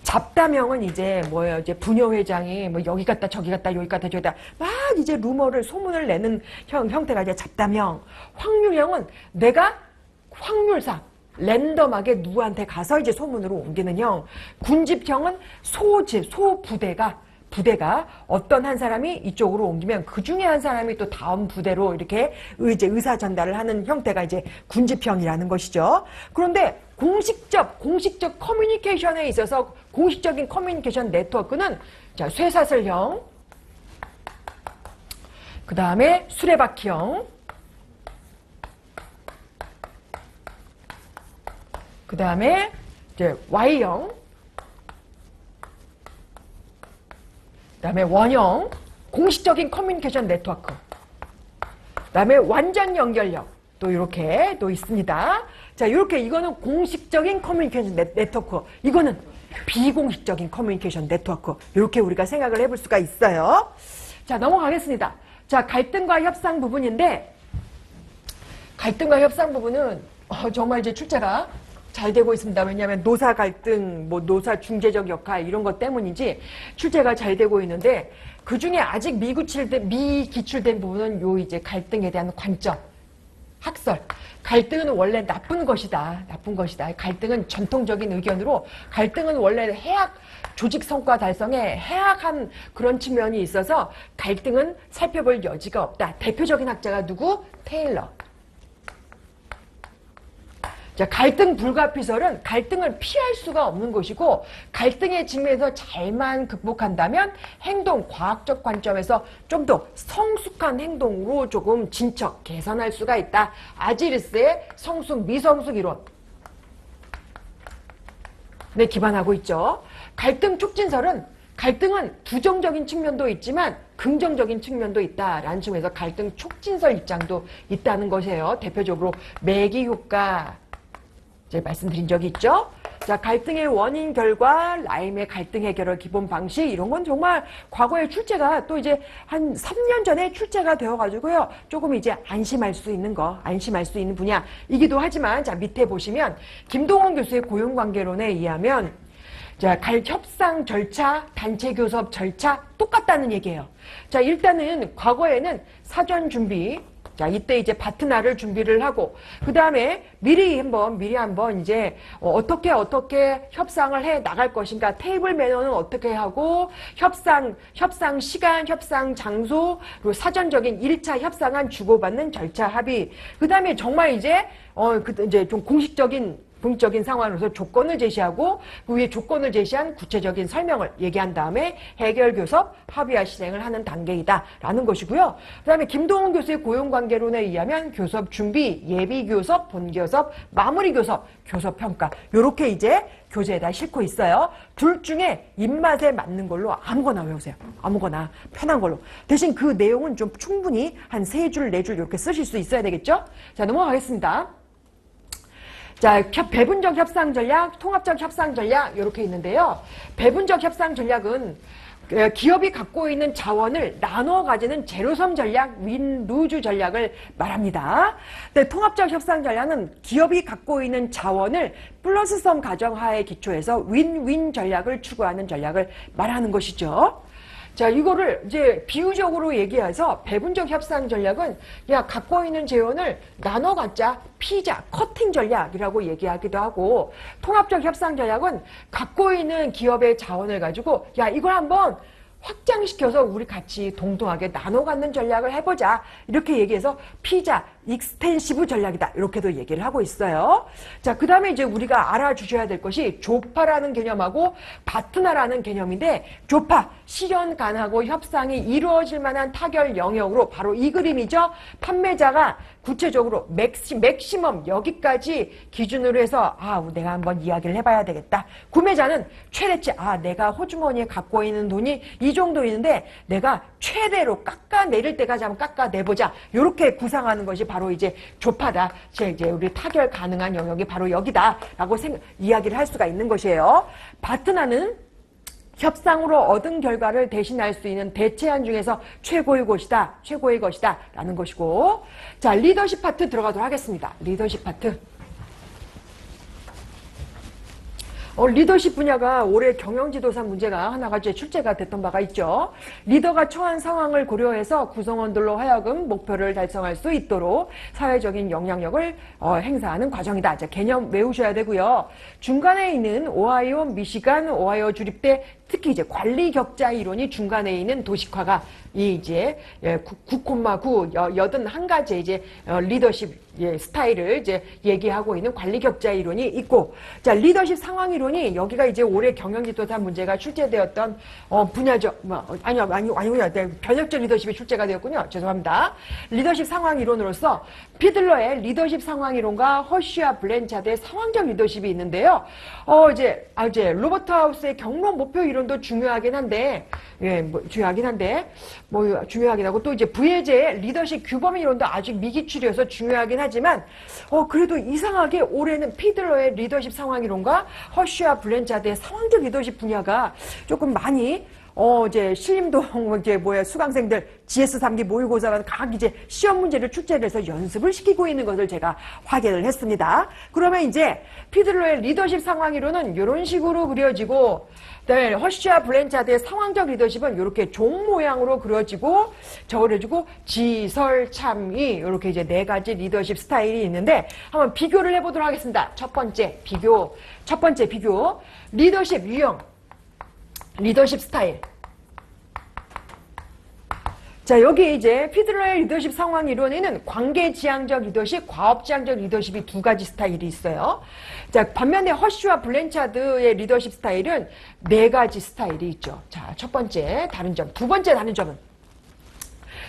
잡담형은 이제 뭐예요? 이제 부녀회장이 뭐 여기 갔다 저기 갔다 여기 갔다 저기 갔다 막 이제 소문을 내는 형태가 이제 잡담형. 확률형은 내가 확률상 랜덤하게 누구한테 가서 이제 소문으로 옮기는 형. 군집형은 부대가 어떤 한 사람이 이쪽으로 옮기면 그 중에 한 사람이 또 다음 부대로 이렇게 의사 전달을 하는 형태가 이제 군집형이라는 것이죠. 그런데 공식적 커뮤니케이션에 있어서 공식적인 커뮤니케이션 네트워크는 자, 쇠사슬형, 그 다음에 수레바퀴형, 그 다음에 이제 Y형, 그 다음에 원형, 공식적인 커뮤니케이션 네트워크, 그 다음에 완전 연결력, 또 이렇게 또 있습니다. 자, 이렇게 이거는 공식적인 커뮤니케이션 네트워크, 이거는 비공식적인 커뮤니케이션 네트워크, 이렇게 우리가 생각을 해볼 수가 있어요. 자, 넘어가겠습니다. 자, 갈등과 협상 부분인데, 갈등과 협상 부분은 정말 이제 출제가 잘 되고 있습니다. 왜냐하면 노사 갈등, 뭐 노사 중재적 역할 이런 것 때문인지 출제가 잘 되고 있는데 그 중에 아직 미기출된 부분은 요 이제 갈등에 대한 관점, 학설. 갈등은 원래 나쁜 것이다. 갈등은 전통적인 의견으로 갈등은 원래 조직 성과 달성에 해악한 그런 측면이 있어서 갈등은 살펴볼 여지가 없다. 대표적인 학자가 누구? 테일러. 자, 갈등 불가피설은 갈등을 피할 수가 없는 것이고 갈등의 측면에서 잘만 극복한다면 행동, 과학적 관점에서 좀 더 성숙한 행동으로 조금 진척, 개선할 수가 있다. 아지르스의 성숙, 미성숙 이론. 네, 기반하고 있죠. 갈등 촉진설은 갈등은 부정적인 측면도 있지만 긍정적인 측면도 있다라는 측면에서 갈등 촉진설 입장도 있다는 것이에요. 대표적으로 매기 효과 이제 말씀드린 적이 있죠. 자, 갈등의 원인 결과, 라임의 갈등 해결의 기본 방식 이런 건 정말 과거에 출제가 또 이제 한 3년 전에 출제가 되어가지고요. 조금 이제 안심할 수 있는 분야이기도 하지만 자 밑에 보시면 김동원 교수의 고용관계론에 의하면 자, 협상 절차, 단체 교섭 절차 똑같다는 얘기예요. 자, 일단은 과거에는 사전 준비, 자, 이때 이제 파트너를 준비를 하고, 그 다음에 미리 한번 이제 어떻게 협상을 해 나갈 것인가, 테이블 매너는 어떻게 하고, 협상 시간, 협상 장소, 그리고 사전적인 1차 협상안 주고받는 절차 합의, 그 다음에 정말 이제 좀 공식적인 상황으로서 조건을 제시하고 그 위에 조건을 제시한 구체적인 설명을 얘기한 다음에 해결 교섭, 합의와 실행을 하는 단계이다라는 것이고요. 그다음에 김동훈 교수의 고용관계론에 의하면 교섭 준비, 예비 교섭, 본 교섭, 마무리 교섭, 교섭 평가 요렇게 이제 교재에다 싣고 있어요. 둘 중에 입맛에 맞는 걸로 아무거나 외우세요. 아무거나 편한 걸로. 대신 그 내용은 좀 충분히 한 3줄, 4줄 이렇게 쓰실 수 있어야 되겠죠? 자, 넘어가겠습니다. 자, 배분적 협상 전략, 통합적 협상 전략 이렇게 있는데요. 배분적 협상 전략은 기업이 갖고 있는 자원을 나눠 가지는 제로섬 전략, 윈루즈 전략을 말합니다. 근데 통합적 협상 전략은 기업이 갖고 있는 자원을 플러스섬 가정하에 기초해서 윈윈 전략을 추구하는 전략을 말하는 것이죠. 자, 이거를 이제 비유적으로 얘기해서 배분적 협상 전략은 갖고 있는 재원을 나눠 갖자, 피자, 커팅 전략이라고 얘기하기도 하고, 통합적 협상 전략은 갖고 있는 기업의 자원을 가지고 이걸 한번 확장시켜서 우리 같이 동등하게 나눠 갖는 전략을 해보자. 이렇게 얘기해서 피자, 익스텐시브 전략이다. 이렇게도 얘기를 하고 있어요. 자, 그 다음에 이제 우리가 알아주셔야 될 것이 조파라는 개념하고 파트너라는 개념인데, 조파, 실현 가능하고 협상이 이루어질 만한 타결 영역으로 바로 이 그림이죠. 판매자가 구체적으로 맥시멈 여기까지 기준으로 해서 내가 한번 이야기를 해봐야 되겠다. 구매자는 최대치 내가 호주머니에 갖고 있는 돈이 이 정도 있는데 내가 최대로 깎아내릴 때까지 한번 깎아내보자. 이렇게 구상하는 것이 바로 이제 조파다. 이제 우리 타결 가능한 영역이 바로 여기다라고 이야기를 할 수가 있는 것이에요. 파트너는 협상으로 얻은 결과를 대신할 수 있는 대체안 중에서 최고의 것이다 라는 것이고, 자, 리더십 파트 들어가도록 하겠습니다. 리더십 파트. 리더십 분야가 올해 경영지도사 문제가 하나가 이제 출제가 됐던 바가 있죠. 리더가 처한 상황을 고려해서 구성원들로 하여금 목표를 달성할 수 있도록 사회적인 영향력을 행사하는 과정이다. 자, 개념 외우셔야 되고요. 중간에 있는 오하이오, 미시간, 오하이오 주립대 특히 이제 관리 격자 이론이 중간에 있는 도식화가 이제 9,9 81가지 이제 리더십 스타일을 이제 얘기하고 있는 관리 격자 이론이 있고, 자, 리더십 상황 이론이 여기가 이제 올해 경영지도사 문제가 출제되었던 분야죠. 아니요, 변혁적 리더십이 출제가 되었군요. 죄송합니다. 리더십 상황 이론으로서 피들러의 리더십 상황 이론과 허쉬와 블렌차드의 상황적 리더십이 있는데요. 이제 로버트 하우스의 경로 목표 이론도 중요하긴 한데, 중요하긴 하고, 또 이제 부예제의 리더십 규범 이론도 아주 미기출이어서 중요하긴 하지만, 그래도 이상하게 올해는 피들러의 리더십 상황 이론과 허쉬와 블렌차드의 상황적 리더십 분야가 조금 많이 이제 신림동 수강생들 GS 3기 모의고사가 각 이제 시험 문제를 출제를 해서 연습을 시키고 있는 것을 제가 확인을 했습니다. 그러면 이제 피들러의 리더십 상황 이론은 이런 식으로 그려지고, 네, 허쉬와 블렌차드의 상황적 리더십은 이렇게 종 모양으로 그려지고 지설, 참의 이렇게 이제 4가지 리더십 스타일이 있는데 한번 비교를 해보도록 하겠습니다. 첫 번째 비교 리더십 유형, 리더십 스타일. 자, 여기 이제 피들러의 리더십 상황 이론에는 관계지향적 리더십, 과업지향적 리더십이 2가지 스타일이 있어요. 자, 반면에 허쉬와 블렌차드의 리더십 스타일은 4가지 스타일이 있죠. 자, 첫 번째 다른 점. 두 번째 다른 점은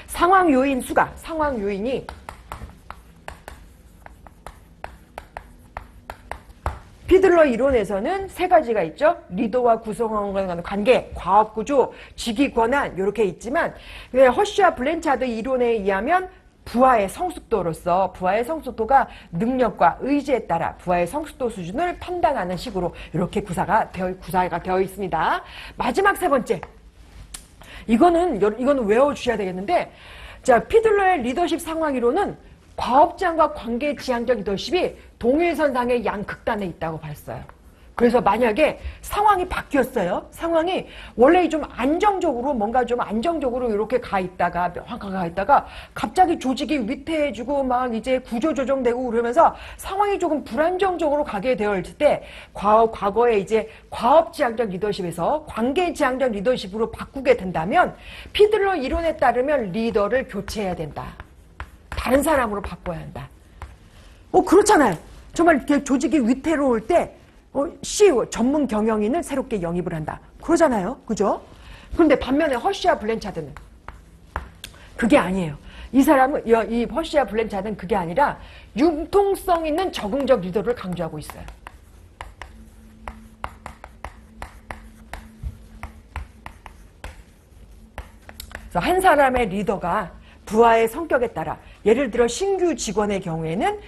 상황 요인 수가, 상황 요인이 피들러 이론에서는 세 가지가 있죠. 리더와 구성원 간의 관계, 과업 구조, 직위 권한 이렇게 있지만 허쉬와 블렌차드 이론에 의하면 부하의 성숙도로서 부하의 성숙도가 능력과 의지에 따라 부하의 성숙도 수준을 판단하는 식으로 이렇게 구사가 되어 있습니다. 마지막 세 번째. 이거는 외워주셔야 되겠는데, 자, 피들러의 리더십 상황 이론은 과업장과 관계 지향적 리더십이 동일선상의 양극단에 있다고 봤어요. 그래서 만약에 상황이 바뀌었어요. 상황이 원래 좀 안정적으로 뭔가 좀 안정적으로 이렇게 가 있다가 갑자기 조직이 위태해지고 막 이제 구조 조정되고 그러면서 상황이 조금 불안정적으로 가게 되었을 때 과거에 이제 과업 지향적 리더십에서 관계 지향적 리더십으로 바꾸게 된다면 피들러 이론에 따르면 리더를 교체해야 된다. 다른 사람으로 바꿔야 한다. 그렇잖아요. 정말 이렇게 조직이 위태로울 때 CEO, 전문 경영인을 새롭게 영입을 한다. 그러잖아요. 그죠? 그런데 반면에 허쉬와 블렌차드는 그게 아니에요. 이 허쉬와 블렌차드는 그게 아니라 융통성 있는 적응적 리더를 강조하고 있어요. 그래서 한 사람의 리더가 부하의 성격에 따라 예를 들어 신규 직원의 경우에는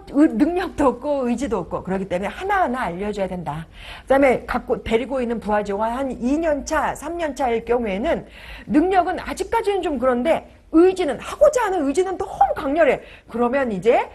능력도 없고 의지도 없고 그렇기 때문에 하나하나 알려줘야 된다. 그 다음에 데리고 있는 부하 직원 한 2년차, 3년차일 경우에는 능력은 아직까지는 좀 그런데 하고자 하는 의지는 너무 강렬해. 그러면 이제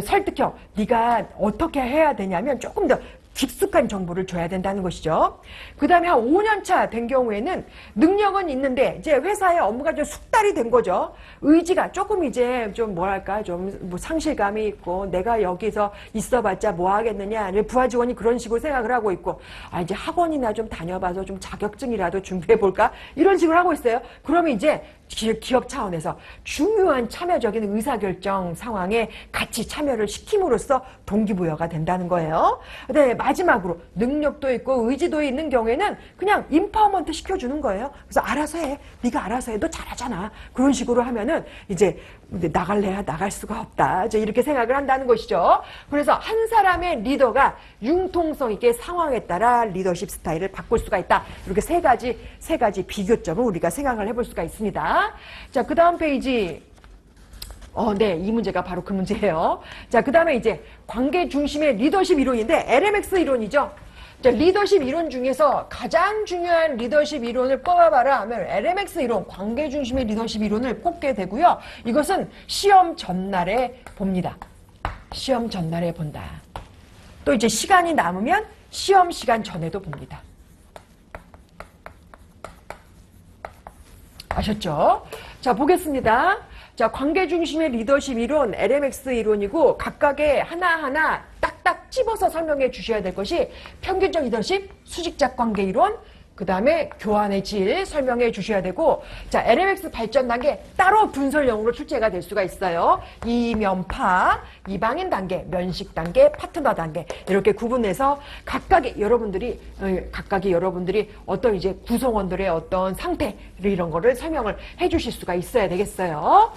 설득형, 네가 어떻게 해야 되냐면 조금 더 깊숙한 정보를 줘야 된다는 것이죠. 그 다음에 한 5년차 된 경우에는 능력은 있는데 이제 회사의 업무가 좀 숙달이 된 거죠. 의지가 조금 이제 좀 뭐랄까 좀 뭐 상실감이 있고 내가 여기서 있어봤자 뭐 하겠느냐. 부하 직원이 그런 식으로 생각을 하고 있고 이제 학원이나 좀 다녀봐서 좀 자격증이라도 준비해볼까 이런 식으로 하고 있어요. 그러면 이제 기업 차원에서 중요한 참여적인 의사결정 상황에 같이 참여를 시킴으로써 동기부여가 된다는 거예요. 네, 마지막으로 능력도 있고 의지도 있는 경우에는 그냥 임파워먼트 시켜주는 거예요. 그래서 알아서 해. 네가 알아서 해. 너 잘하잖아. 그런 식으로 하면은 이제 나갈래야 나갈 수가 없다. 이제 이렇게 생각을 한다는 것이죠. 그래서 한 사람의 리더가 융통성 있게 상황에 따라 리더십 스타일을 바꿀 수가 있다. 이렇게 세 가지 비교점을 우리가 생각을 해볼 수가 있습니다. 자, 그 다음 페이지. 네, 이 문제가 바로 그 문제예요. 자, 그 다음에 이제 관계 중심의 리더십 이론인데 LMX 이론이죠. 자, 리더십 이론 중에서 가장 중요한 리더십 이론을 뽑아봐라 하면 LMX 이론, 관계 중심의 리더십 이론을 뽑게 되고요. 이것은 시험 전날에 봅니다. 시험 전날에 본다. 또 이제 시간이 남으면 시험 시간 전에도 봅니다. 아셨죠? 자, 보겠습니다. 자, 관계 중심의 리더십 이론, LMX 이론이고 각각의 하나하나 딱딱 집어서 설명해 주셔야 될 것이 평균적 리더십, 수직적 관계 이론, 그 다음에 교환의 질 설명해 주셔야 되고, 자, LMX 발전 단계 따로 분설형으로 출제가 될 수가 있어요. 이면파, 이방인 단계, 면식 단계, 파트너 단계 이렇게 구분해서 각각이 여러분들이 어떤 이제 구성원들의 어떤 상태 이런 거를 설명을 해 주실 수가 있어야 되겠어요.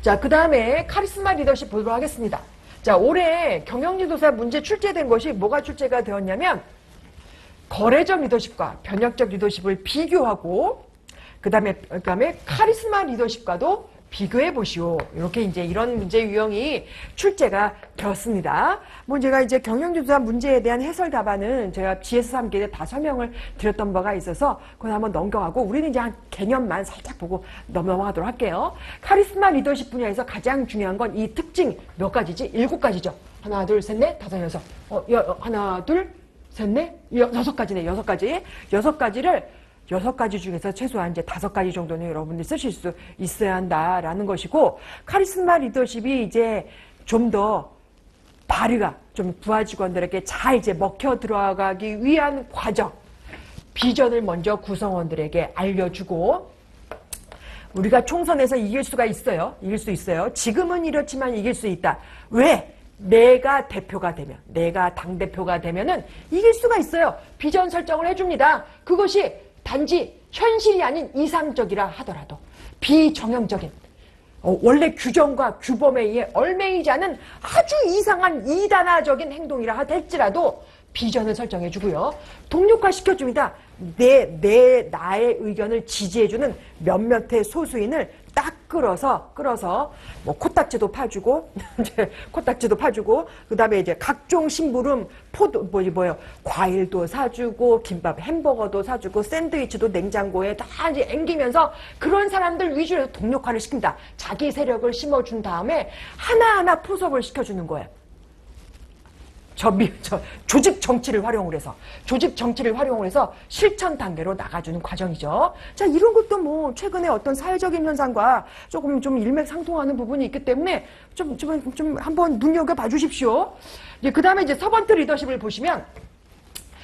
자, 그 다음에 카리스마 리더십 보도록 하겠습니다. 자, 올해 경영지도사 문제 출제된 것이 뭐가 출제가 되었냐면 거래적 리더십과 변혁적 리더십을 비교하고 그 다음에 카리스마 리더십과도 비교해 보시오. 이렇게 이제 이런 문제 유형이 출제가 되었습니다. 뭐 제가 이제 경영지도사 문제에 대한 해설 답안은 제가 GS3기에 다 설명을 드렸던 바가 있어서 그건 한번 넘겨가고 우리는 이제 한 개념만 살짝 보고 넘어가도록 할게요. 카리스마 리더십 분야에서 가장 중요한 건 이 특징 몇 가지지? 7가지죠. 하나, 둘, 셋, 넷, 다섯, 여섯. 하나, 둘, 셋, 넷, 6가지네. 6가지. 6가지 중에서 최소한 이제 5가지 정도는 여러분들이 쓰실 수 있어야 한다라는 것이고, 카리스마 리더십이 이제 좀 더 발휘가 좀 부하 직원들에게 잘 이제 먹혀 들어가기 위한 과정, 비전을 먼저 구성원들에게 알려주고, 우리가 총선에서 이길 수가 있어요. 이길 수 있어요. 지금은 이렇지만 이길 수 있다. 왜? 내가 대표가 되면, 내가 당대표가 되면은 이길 수가 있어요. 비전 설정을 해줍니다. 그것이 단지 현실이 아닌 이상적이라 하더라도 비정형적인 원래 규정과 규범에 의해 얼매이지 않은 아주 이상한 이단화적인 행동이라 할지라도 비전을 설정해 주고요. 동력화 시켜줍니다. 나의 의견을 지지해주는 몇몇의 소수인을 딱 끌어서 뭐 코딱지도 파주고 코딱지도 파주고 그다음에 이제 각종 심부름 과일도 사주고 김밥 햄버거도 사주고 샌드위치도 냉장고에 다 이제 앵기면서 그런 사람들 위주로 해서 동력화를 시킨다. 자기 세력을 심어준 다음에 하나하나 포섭을 시켜주는 거예요. 조직 정치를 활용을 해서 실천 단계로 나가주는 과정이죠. 자, 이런 것도 뭐 최근에 어떤 사회적인 현상과 조금 좀 일맥상통하는 부분이 있기 때문에 좀 한번 눈여겨봐 주십시오. 그 다음에 이제 서번트 리더십을 보시면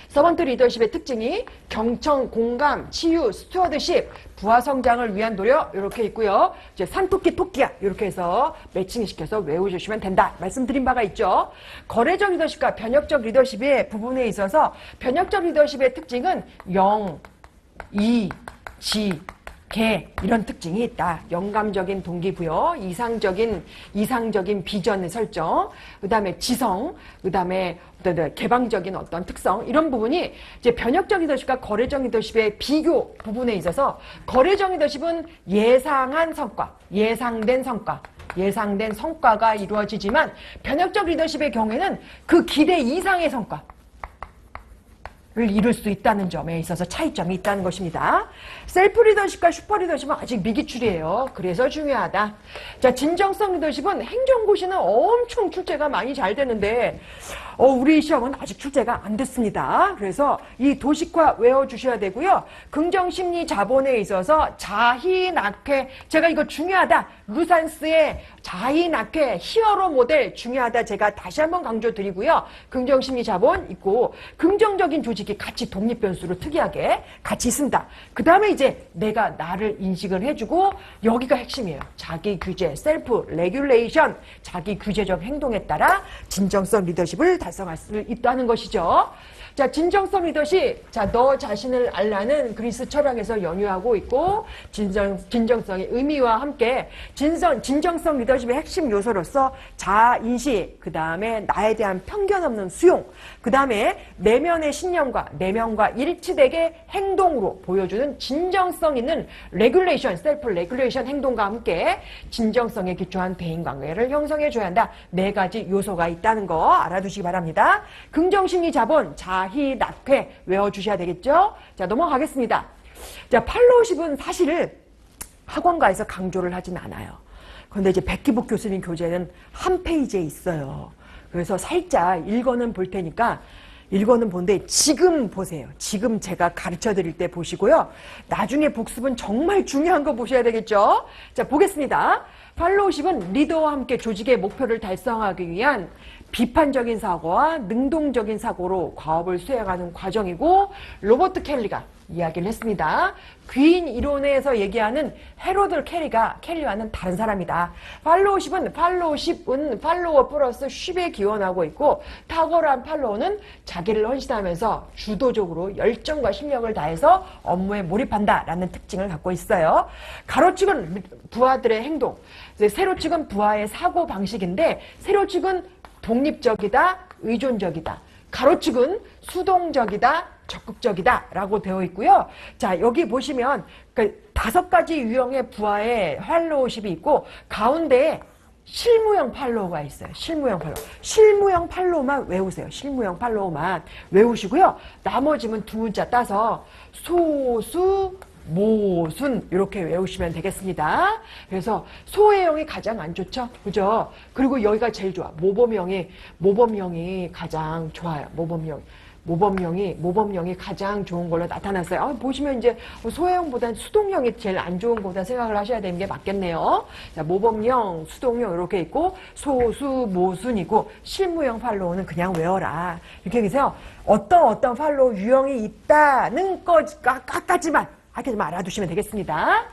서번트 리더십의 특징이 경청, 공감, 치유, 스튜어드십, 부하 성장을 위한 노력 이렇게 있고요. 이제 산토끼 토끼야 이렇게 해서 매칭시켜서 외워주시면 된다 말씀드린 바가 있죠. 거래적 리더십과 변혁적 리더십의 부분에 있어서 변혁적 리더십의 특징은 영, 이, 지, 개 이런 특징이 있다. 영감적인 동기부여, 이상적인 비전의 설정, 그 다음에 지성, 그 다음에 개방적인 어떤 특성 이런 부분이 이제 변혁적 리더십과 거래적 리더십의 비교 부분에 있어서 거래적 리더십은 예상된 성과가 이루어지지만 변혁적 리더십의 경우에는 그 기대 이상의 성과를 이룰 수 있다는 점에 있어서 차이점이 있다는 것입니다. 셀프 리더십과 슈퍼 리더십은 아직 미기출이에요. 그래서 중요하다. 자, 진정성 리더십은 행정고시는 엄청 출제가 많이 잘 되는데 우리 시험은 아직 출제가 안 됐습니다. 그래서 이 도식화 외워주셔야 되고요. 긍정심리 자본에 있어서 자희낙회, 제가 이거 중요하다. 루산스의 자희낙회 히어로 모델 중요하다. 제가 다시 한번 강조드리고요. 긍정심리 자본 있고 긍정적인 조직이 같이 독립변수로 특이하게 같이 있습니다. 그 다음에 이제 내가 나를 인식을 해주고 여기가 핵심이에요. 자기 규제, 셀프 레귤레이션, 자기 규제적 행동에 따라 진정성 리더십을 달성할 수 있다는 것이죠. 자, 진정성 리더십. 자, 너 자신을 알라는 그리스 철학에서 연유하고 있고, 진정성의 의미와 함께, 진정성 리더십의 핵심 요소로서 자아인식, 그 다음에 나에 대한 편견 없는 수용, 그 다음에 내면의 신념과 내면과 일치되게 행동으로 보여주는 진정성 있는 레귤레이션, 셀프 레귤레이션 행동과 함께 진정성에 기초한 대인관계를 형성해줘야 한다. 4가지 요소가 있다는 거 알아두시기 바랍니다. 긍정심리 자본, 자희낙회 외워주셔야 되겠죠? 자, 넘어가겠습니다. 자, 팔로우십은 사실 학원가에서 강조를 하진 않아요. 그런데 이제 백기복 교수님 교재는 한 페이지에 있어요. 그래서 살짝 읽어는 볼 테니까 읽어는 본데 지금 보세요. 지금 제가 가르쳐 드릴 때 보시고요. 나중에 복습은 정말 중요한 거 보셔야 되겠죠? 자, 보겠습니다. 팔로우십은 리더와 함께 조직의 목표를 달성하기 위한 비판적인 사고와 능동적인 사고로 과업을 수행하는 과정이고, 로버트 켈리가 이야기를 했습니다. 귀인 이론에서 얘기하는 헤로드 켈리와는 다른 사람이다. 팔로우십은 팔로워 플러스 쉽에 기원하고 있고, 탁월한 팔로워는 자기를 헌신하면서 주도적으로 열정과 심력을 다해서 업무에 몰입한다라는 특징을 갖고 있어요. 가로축은 부하들의 행동, 세로축은 부하의 사고 방식인데, 세로축은 독립적이다, 의존적이다. 가로축은 수동적이다, 적극적이다 라고 되어 있고요. 자, 여기 보시면 5가지 유형의 부하의 팔로우십이 있고, 가운데에 실무형 팔로우가 있어요. 실무형 팔로우만 외우세요. 실무형 팔로우만 외우시고요. 나머지는 두 문자 따서 소수, 모순 이렇게 외우시면 되겠습니다. 그래서 소외형이 가장 안 좋죠, 그죠? 그리고 여기가 제일 좋아. 모범형이 가장 좋아요. 모범형이 가장 좋은 걸로 나타났어요. 보시면 이제 소외형보다는 수동형이 제일 안 좋은 거다 생각을 하셔야 되는 게 맞겠네요. 자, 모범형, 수동형 이렇게 있고, 소수, 모순이고, 실무형 팔로우는 그냥 외워라. 이렇게 계세요. 어떤 팔로우 유형이 있다는 것까지만 알아두시면 되겠습니다.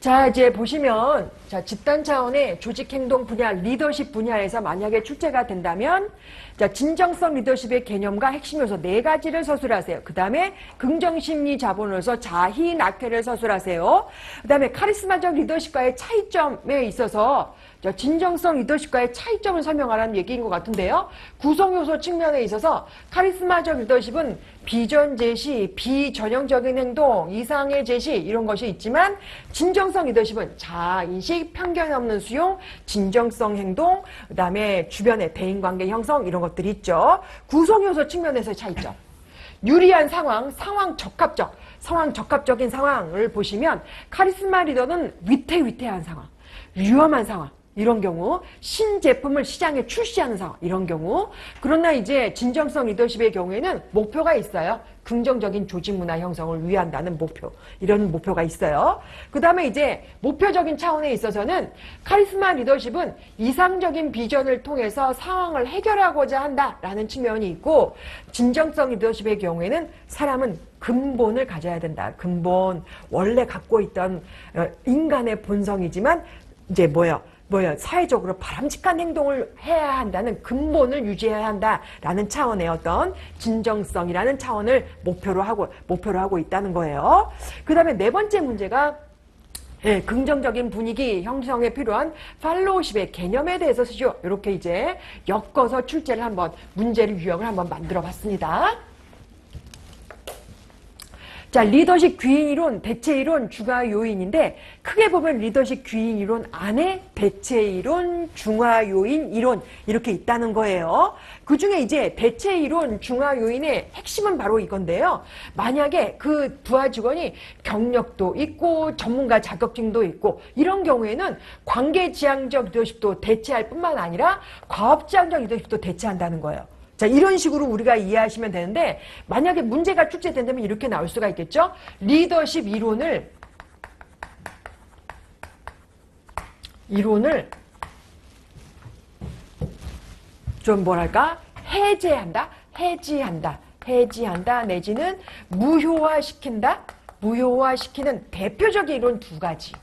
자, 이제 보시면, 자, 집단 차원의 조직 행동 분야, 리더십 분야에서 만약에 출제가 된다면, 자, 진정성 리더십의 개념과 핵심 요소 4가지를 서술하세요. 그 다음에 긍정심리 자본으로서 자희 낙회를 서술하세요. 그 다음에 카리스마적 리더십과의 차이점에 있어서 진정성 리더십과의 차이점을 설명하라는 얘기인 것 같은데요. 구성요소 측면에 있어서 카리스마적 리더십은 비전 제시, 비전형적인 행동, 이상의 제시 이런 것이 있지만 진정성 리더십은 자아인식, 편견 없는 수용, 진정성 행동, 그 다음에 주변의 대인관계 형성 이런 것들이 있죠. 구성요소 측면에서의 차이점. 유리한 상황, 상황 적합적인 상황을 보시면 카리스마 리더는 위태위태한 상황, 위험한 상황 이런 경우, 신제품을 시장에 출시하는 상황 이런 경우. 그러나 이제 진정성 리더십의 경우에는 목표가 있어요. 긍정적인 조직 문화 형성을 위한다는 목표, 이런 목표가 있어요. 그 다음에 이제 목표적인 차원에 있어서는 카리스마 리더십은 이상적인 비전을 통해서 상황을 해결하고자 한다라는 측면이 있고, 진정성 리더십의 경우에는 사람은 근본을 가져야 된다. 근본, 원래 갖고 있던 인간의 본성이지만 이제 사회적으로 바람직한 행동을 해야 한다는 근본을 유지해야 한다라는 차원의 어떤 진정성이라는 차원을 목표로 하고 있다는 거예요. 그 다음에 4번째 문제가 긍정적인 분위기 형성에 필요한 팔로우십의 개념에 대해서 쓰죠. 이렇게 이제 엮어서 출제를 한번, 문제를 유형을 한번 만들어 봤습니다. 자, 리더십 귀인 이론, 대체 이론, 중화 요인인데, 크게 보면 리더십 귀인 이론 안에 대체 이론, 중화 요인 이론 이렇게 있다는 거예요. 그 중에 이제 대체 이론, 중화 요인의 핵심은 바로 이건데요. 만약에 그 부하 직원이 경력도 있고 전문가 자격증도 있고 이런 경우에는 관계지향적 리더십도 대체할 뿐만 아니라 과업지향적 리더십도 대체한다는 거예요. 자, 이런 식으로 우리가 이해하시면 되는데, 만약에 문제가 출제된다면 이렇게 나올 수가 있겠죠? 리더십 이론을 좀 뭐랄까? 해지한다 내지는 무효화시키는 대표적인 이론 2가지.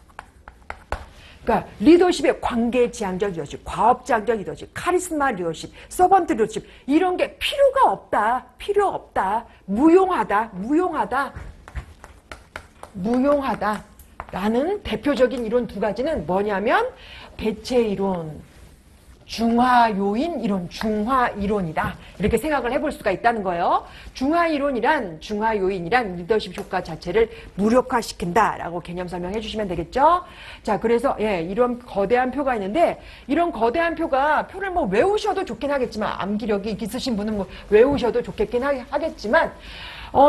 그러니까 리더십의 관계지향적 리더십, 과업지향적 리더십, 카리스마 리더십, 서번트 리더십 이런 게 필요 없다, 무용하다라는 대표적인 이론 2가지는 뭐냐면 대체 이론, 중화 이론이다. 이렇게 생각을 해볼 수가 있다는 거예요. 중화 요인이란 리더십 효과 자체를 무력화시킨다라고 개념 설명해 주시면 되겠죠. 자, 그래서 이런 거대한 표가 있는데, 이런 거대한 표를 뭐 외우셔도 좋긴 하겠지만, 암기력이 있으신 분은 뭐 외우셔도 좋겠긴 하겠지만,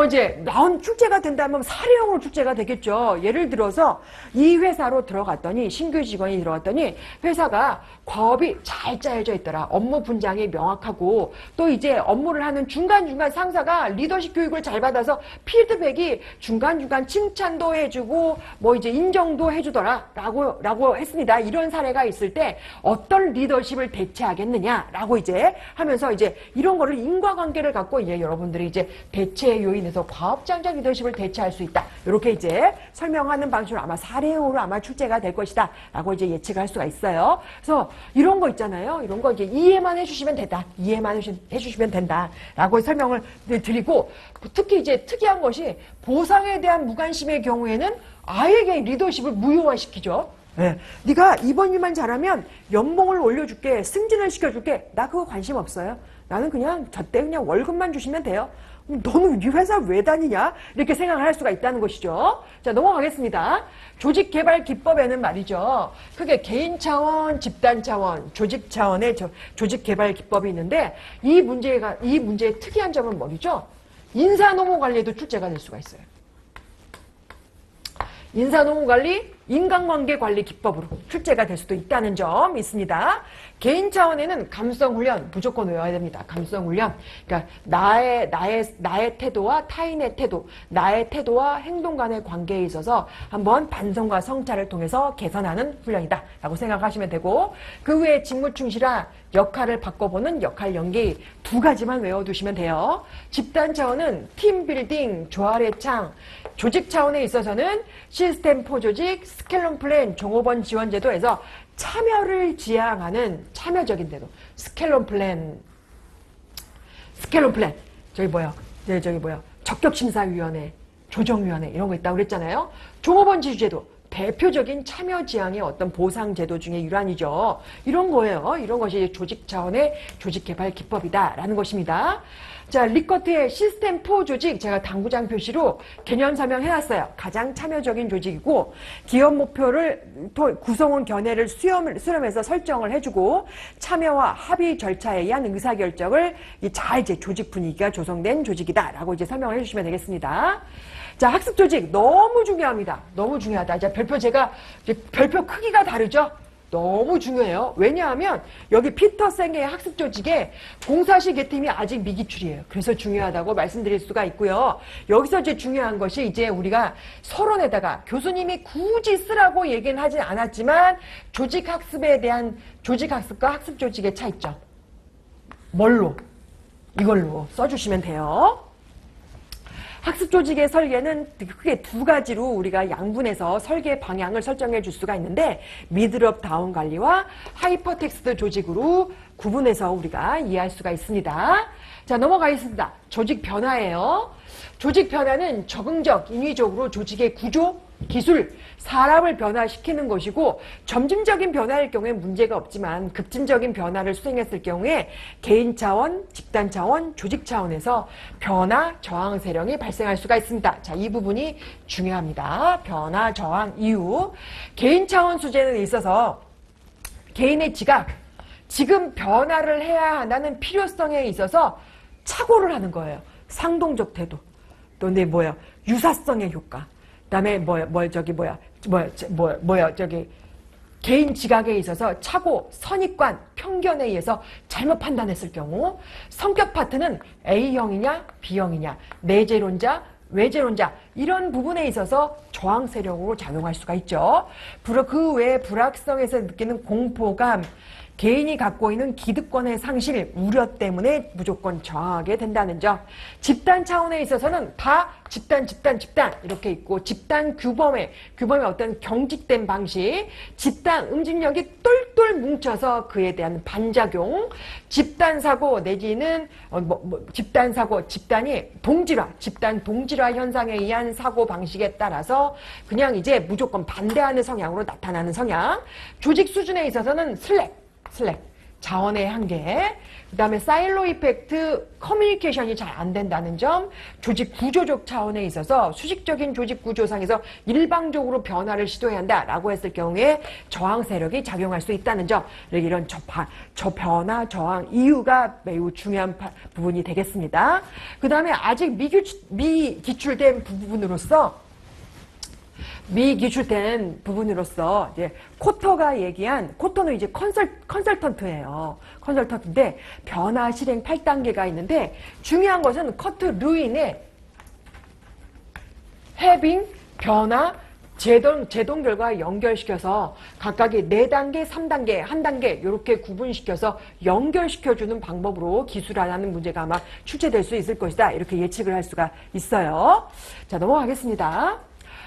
이제 나온 출제가 된다면 사례형으로 출제가 되겠죠. 예를 들어서 이 회사로 들어갔더니, 신규 직원이 들어갔더니 회사가 과업이 잘 짜여져 있더라. 업무 분장이 명확하고, 또 이제 업무를 하는 중간중간 상사가 리더십 교육을 잘 받아서 피드백이 중간중간 칭찬도 해주고 뭐 이제 인정도 해주더라 라고 했습니다. 이런 사례가 있을 때 어떤 리더십을 대체하겠느냐라고 이제 하면서 이제 이런 거를 인과관계를 갖고 이제 여러분들이 이제 대체 요인에서 과업지향적 리더십을 대체할 수 있다. 이렇게 이제 설명하는 방식으로 아마 사례형으로 아마 출제가 될 것이다. 라고 이제 예측할 수가 있어요. 그래서 이런 거 있잖아요. 이런 거 이제 이해만 해주시면 된다. 이해만 해주시면 된다. 라고 설명을 드리고, 특히 이제 특이한 것이 보상에 대한 무관심의 경우에는 아예 리더십을 무효화시키죠. 네가 이번 일만 잘하면 연봉을 올려줄게, 승진을 시켜줄게. 나 그거 관심 없어요. 나는 그냥 저때 그냥 월급만 주시면 돼요. 너는 이 회사 왜 다니냐? 이렇게 생각을 할 수가 있다는 것이죠. 자, 넘어가겠습니다. 조직 개발 기법에는 말이죠. 크게 개인 차원, 집단 차원, 조직 차원의 조직 개발 기법이 있는데, 이 문제의 특이한 점은 뭐죠? 인사노무 관리에도 출제가 될 수가 있어요. 인사노무 관리, 인간관계 관리 기법으로 출제가 될 수도 있다는 점 있습니다. 개인 차원에는 감성훈련 무조건 외워야 됩니다. 감성훈련. 그러니까 나의 태도와 타인의 태도, 나의 태도와 행동 간의 관계에 있어서 한번 반성과 성찰을 통해서 개선하는 훈련이다 라고 생각하시면 되고, 그 외에 직무 충실화, 역할을 바꿔보는 역할 연기 2가지만 외워두시면 돼요. 집단 차원은 팀 빌딩, 조화의 창, 조직 차원에 있어서는 시스템 포조직, 스켈론 플랜, 종업원 지원 제도에서 참여를 지향하는 참여적인 제도, 스켈론 플랜 스케일론 플랜, 적격심사위원회, 조정위원회 이런 거 있다고 그랬잖아요. 종업원 지주제도, 대표적인 참여 지향의 어떤 보상제도 중에 일환이죠. 이런 거예요. 이런 것이 조직 차원의 조직개발 기법이다라는 것입니다. 자, 리커트의 시스템4 조직, 제가 당구장 표시로 개념 설명해놨어요. 가장 참여적인 조직이고, 기업 목표를 구성원 견해를 수렴해서 설정을 해주고, 참여와 합의 절차에 의한 의사결정을 잘 이제 조직 분위기가 조성된 조직이다라고 이제 설명을 해주시면 되겠습니다. 자, 학습 조직 너무 중요합니다. 너무 중요하다. 자, 별표 크기가 다르죠? 너무 중요해요. 왜냐하면 여기 피터생의 학습 조직에 공사시 개팀이 아직 미기출이에요. 그래서 중요하다고 말씀드릴 수가 있고요. 여기서 이제 중요한 것이 이제 우리가 서론에다가 교수님이 굳이 쓰라고 얘기는 하진 않았지만 조직학습에 대한 조직학습과 학습 조직의 차이점. 뭘로? 이걸로 써주시면 돼요. 학습 조직의 설계는 크게 두 가지로 우리가 양분해서 설계 방향을 설정해 줄 수가 있는데 미드업 다운 관리와 하이퍼텍스트 조직으로 구분해서 우리가 이해할 수가 있습니다. 자, 넘어가겠습니다. 조직 변화예요. 조직 변화는 적응적, 인위적으로 조직의 구조, 기술, 사람을 변화시키는 것이고 점진적인 변화일 경우에 문제가 없지만 급진적인 변화를 수행했을 경우에 개인 차원, 집단 차원, 조직 차원에서 변화, 저항 세력이 발생할 수가 있습니다. 자, 이 부분이 중요합니다. 변화, 저항, 이유. 개인 차원 수준에 있어서 개인의 지각, 지금 변화를 해야 한다는 필요성에 있어서 착오를 하는 거예요. 상동적 태도. 또 유사성의 효과. 그다음에 개인 지각에 있어서 착오, 선입관, 편견에 의해서 잘못 판단했을 경우 성격 파트는 A형이냐 B형이냐, 내재론자, 외재론자 이런 부분에 있어서 저항 세력으로 작용할 수가 있죠. 그 외에 불확성에서 느끼는 공포감, 개인이 갖고 있는 기득권의 상실, 우려 때문에 무조건 저항하게 된다는 점. 집단 차원에 있어서는 다 집단 이렇게 있고 집단 규범의 어떤 경직된 방식, 집단 응집력이 똘똘 뭉쳐서 그에 대한 반작용, 집단 사고 내지는 집단 사고, 집단 동질화 현상에 의한 사고 방식에 따라서 그냥 이제 무조건 반대하는 성향으로 나타나는 성향. 조직 수준에 있어서는 슬랙, 자원의 한계, 그 다음에 사일로 이펙트, 커뮤니케이션이 잘 안 된다는 점, 조직 구조적 차원에 있어서 수직적인 조직 구조상에서 일방적으로 변화를 시도해야 한다라고 했을 경우에 저항 세력이 작용할 수 있다는 점, 이런 변화, 저항, 이유가 매우 중요한 부분이 되겠습니다. 그 다음에 아직 미기출된 부분으로서 이제 코터가 얘기한, 코터는 이제 컨설턴트예요. 컨설턴트인데 변화 실행 8단계가 있는데 중요한 것은 커트 루인의 해빙, 변화, 제동결과 연결시켜서 각각의 4단계, 3단계, 1단계 이렇게 구분시켜서 연결시켜주는 방법으로 기술하라는 문제가 아마 출제될 수 있을 것이다. 이렇게 예측을 할 수가 있어요. 자, 넘어가겠습니다.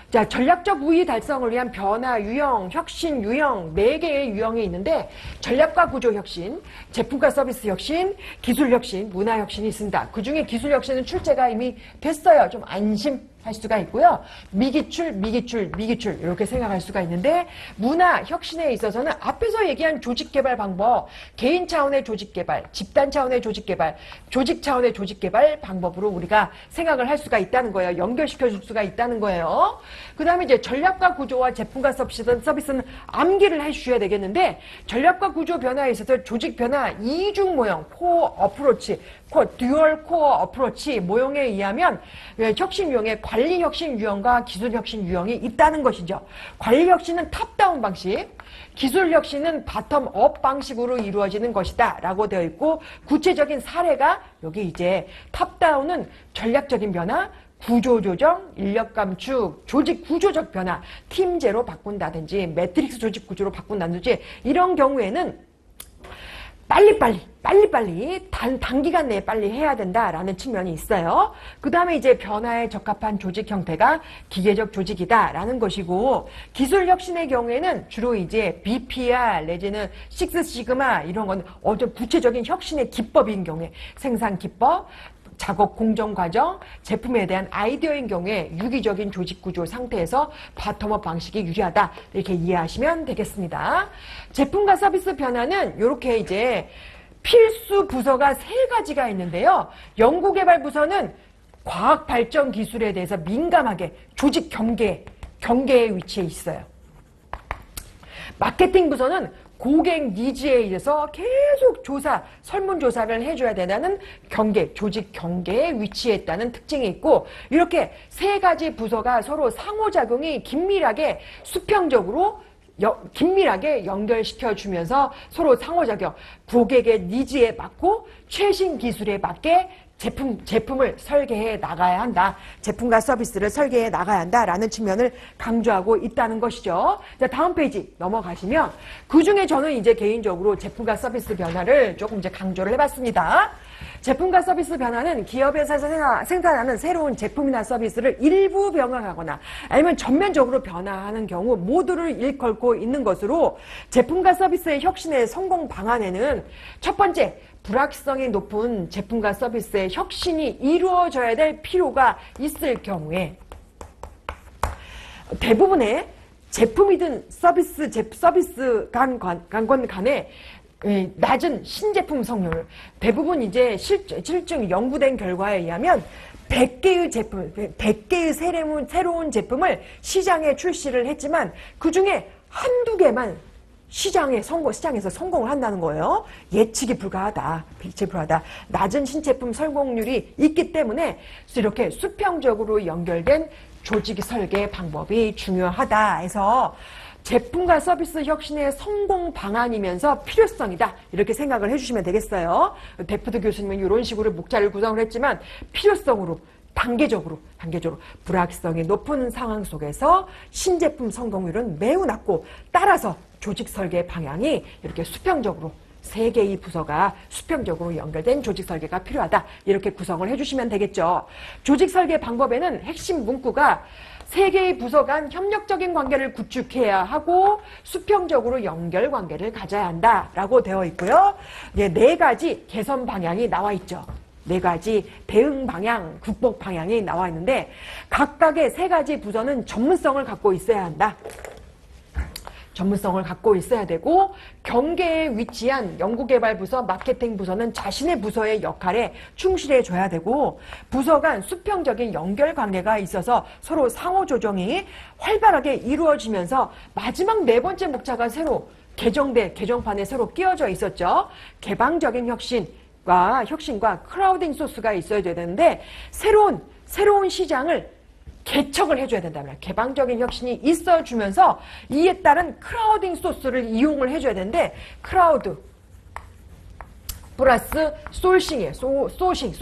자, 전략적 우위 달성을 위한 변화 유형, 혁신 유형, 4개의 유형이 있는데 전략과 구조 혁신, 제품과 서비스 혁신, 기술 혁신, 문화 혁신이 있습니다. 그중에 기술 혁신은 출제가 이미 됐어요. 좀 안심할 수가 있고요. 미기출 이렇게 생각할 수가 있는데 문화 혁신에 있어서는 앞에서 얘기한 조직개발 방법, 개인 차원의 조직개발, 집단 차원의 조직개발, 조직 차원의 조직개발 방법으로 우리가 생각을 할 수가 있다는 거예요. 연결시켜 줄 수가 있다는 거예요. 그 다음에 이제 전략과 구조와 제품과 서비스는 암기를 해주셔야 되겠는데 전략과 구조 변화에 있어서 조직 변화 이중 모형, 코어 어프로치, 듀얼 코어 어프로치 모형에 의하면 혁신 유형에 관리 혁신 유형과 기술 혁신 유형이 있다는 것이죠. 관리 혁신은 탑다운 방식, 기술 혁신은 바텀업 방식으로 이루어지는 것이다 라고 되어 있고 구체적인 사례가 여기 이제 탑다운은 전략적인 변화, 구조 조정, 인력 감축, 조직 구조적 변화, 팀제로 바꾼다든지 매트릭스 조직 구조로 바꾼다든지 이런 경우에는 빨리빨리 단기간 내에 빨리 해야 된다라는 측면이 있어요. 그 다음에 이제 변화에 적합한 조직 형태가 기계적 조직이다라는 것이고, 기술 혁신의 경우에는 주로 이제 BPR 내지는 식스시그마 이런 건 어떤 구체적인 혁신의 기법인 경우에 생산 기법, 작업 공정 과정, 제품에 대한 아이디어인 경우에 유기적인 조직 구조 상태에서 바텀업 방식이 유리하다, 이렇게 이해하시면 되겠습니다. 제품과 서비스 변화는 이렇게 이제 필수 부서가 3가지가 있는데요. 연구개발 부서는 과학 발전 기술에 대해서 민감하게 조직 경계에 위치해 있어요. 마케팅 부서는 고객 니즈에 의해서 계속 설문조사를 해줘야 된다는 조직 경계에 위치했다는 특징이 있고, 이렇게 3가지 부서가 서로 상호작용이 긴밀하게 연결시켜주면서 서로 상호작용, 고객의 니즈에 맞고 최신 기술에 맞게 제품을 설계해 나가야 한다. 제품과 서비스를 설계해 나가야 한다라는 측면을 강조하고 있다는 것이죠. 자, 다음 페이지 넘어가시면, 그 중에 저는 이제 개인적으로 제품과 서비스 변화를 조금 이제 강조를 해봤습니다. 제품과 서비스 변화는 기업에서 생산하는 새로운 제품이나 서비스를 일부 변화하거나 아니면 전면적으로 변화하는 경우 모두를 일컬고 있는 것으로, 제품과 서비스의 혁신의 성공 방안에는 첫 번째, 불확실성이 높은 제품과 서비스의 혁신이 이루어져야 될 필요가 있을 경우에, 대부분의 제품이든 서비스 간에 낮은 신제품 성능을, 대부분 이제 실증 연구된 결과에 의하면 100개의 새로운 제품을 시장에 출시를 했지만 그 중에 한두 개만 시장에서 성공을 한다는 거예요. 예측이 불가하다. 낮은 신제품 성공률이 있기 때문에 이렇게 수평적으로 연결된 조직 설계 방법이 중요하다 해서 제품과 서비스 혁신의 성공 방안이면서 필요성이다, 이렇게 생각을 해주시면 되겠어요. 데프트 교수님은 이런 식으로 목차를 구성을 했지만, 필요성으로 단계적으로 불확실성이 높은 상황 속에서 신제품 성공률은 매우 낮고, 따라서 조직 설계 방향이 이렇게 수평적으로 3개의 부서가 수평적으로 연결된 조직 설계가 필요하다, 이렇게 구성을 해주시면 되겠죠. 조직 설계 방법에는 핵심 문구가 3개의 부서 간 협력적인 관계를 구축해야 하고 수평적으로 연결 관계를 가져야 한다라고 되어 있고요. 4가지 개선 방향이 나와 있죠. 4가지 대응 방향, 극복 방향이 나와 있는데, 각각의 3가지 부서는 전문성을 갖고 있어야 한다. 전문성을 갖고 있어야 되고, 경계에 위치한 연구개발부서, 마케팅부서는 자신의 부서의 역할에 충실해줘야 되고, 부서 간 수평적인 연결관계가 있어서 서로 상호조정이 활발하게 이루어지면서, 마지막 4번째 목차가 새로 개정판에 새로 끼워져 있었죠. 개방적인 혁신과 크라우딩 소스가 있어야 되는데, 새로운 시장을 개척을 해줘야 된다면 개방적인 혁신이 있어주면서 이에 따른 크라우딩 소스를 이용을 해줘야 되는데, 크라우드 플러스 소싱이에요. 소싱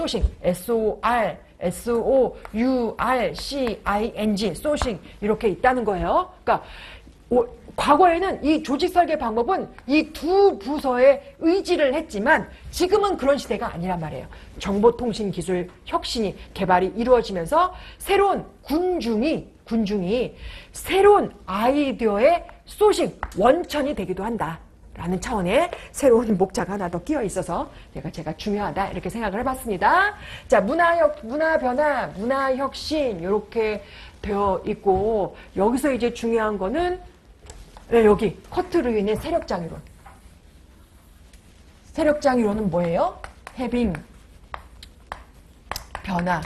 SORCING 소싱, 이렇게 있다는 거예요. 그러니까 과거에는 이 조직 설계 방법은 이 두 부서의 의지를 했지만 지금은 그런 시대가 아니란 말이에요. 정보통신기술 혁신이 개발이 이루어지면서 새로운 군중이 새로운 아이디어의 소싱 원천이 되기도 한다 라는 차원의 새로운 목차가 하나 더 끼어 있어서 제가 중요하다, 이렇게 생각을 해봤습니다. 자, 문화 변화, 문화 혁신, 이렇게 되어 있고, 여기서 이제 중요한 거는 여기 커트루인의 세력장 이론. 세력장 이론은 뭐예요? 해빙, 변화,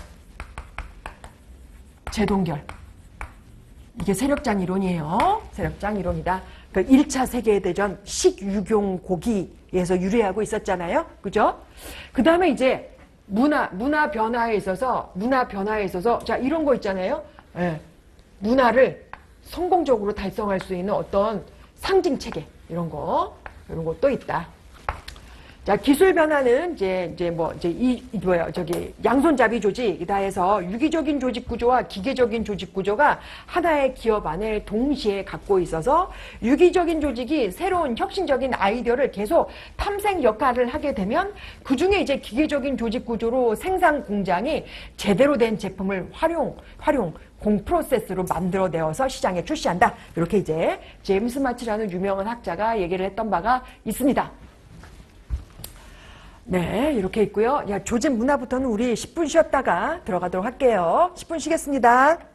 재동결. 이게 세력장 이론이에요. 세력장 이론이다. 그 1차 세계대전 식유경고기에서 유래하고 있었잖아요. 그죠? 그 다음에 이제 문화 변화에 있어서, 자, 이런 거 있잖아요. 문화를 성공적으로 달성할 수 있는 어떤 상징 체계, 이런 것도 있다. 자, 기술 변화는 양손잡이 조직이다 해서 유기적인 조직 구조와 기계적인 조직 구조가 하나의 기업 안에 동시에 갖고 있어서 유기적인 조직이 새로운 혁신적인 아이디어를 계속 탐색 역할을 하게 되면 그 중에 이제 기계적인 조직 구조로 생산 공장이 제대로 된 제품을 활용 공프로세스로 만들어내어서 시장에 출시한다. 이렇게 이제 제임스 마치라는 유명한 학자가 얘기를 했던 바가 있습니다. 네, 이렇게 있고요. 조직 문화부터는 우리 10분 쉬었다가 들어가도록 할게요. 10분 쉬겠습니다.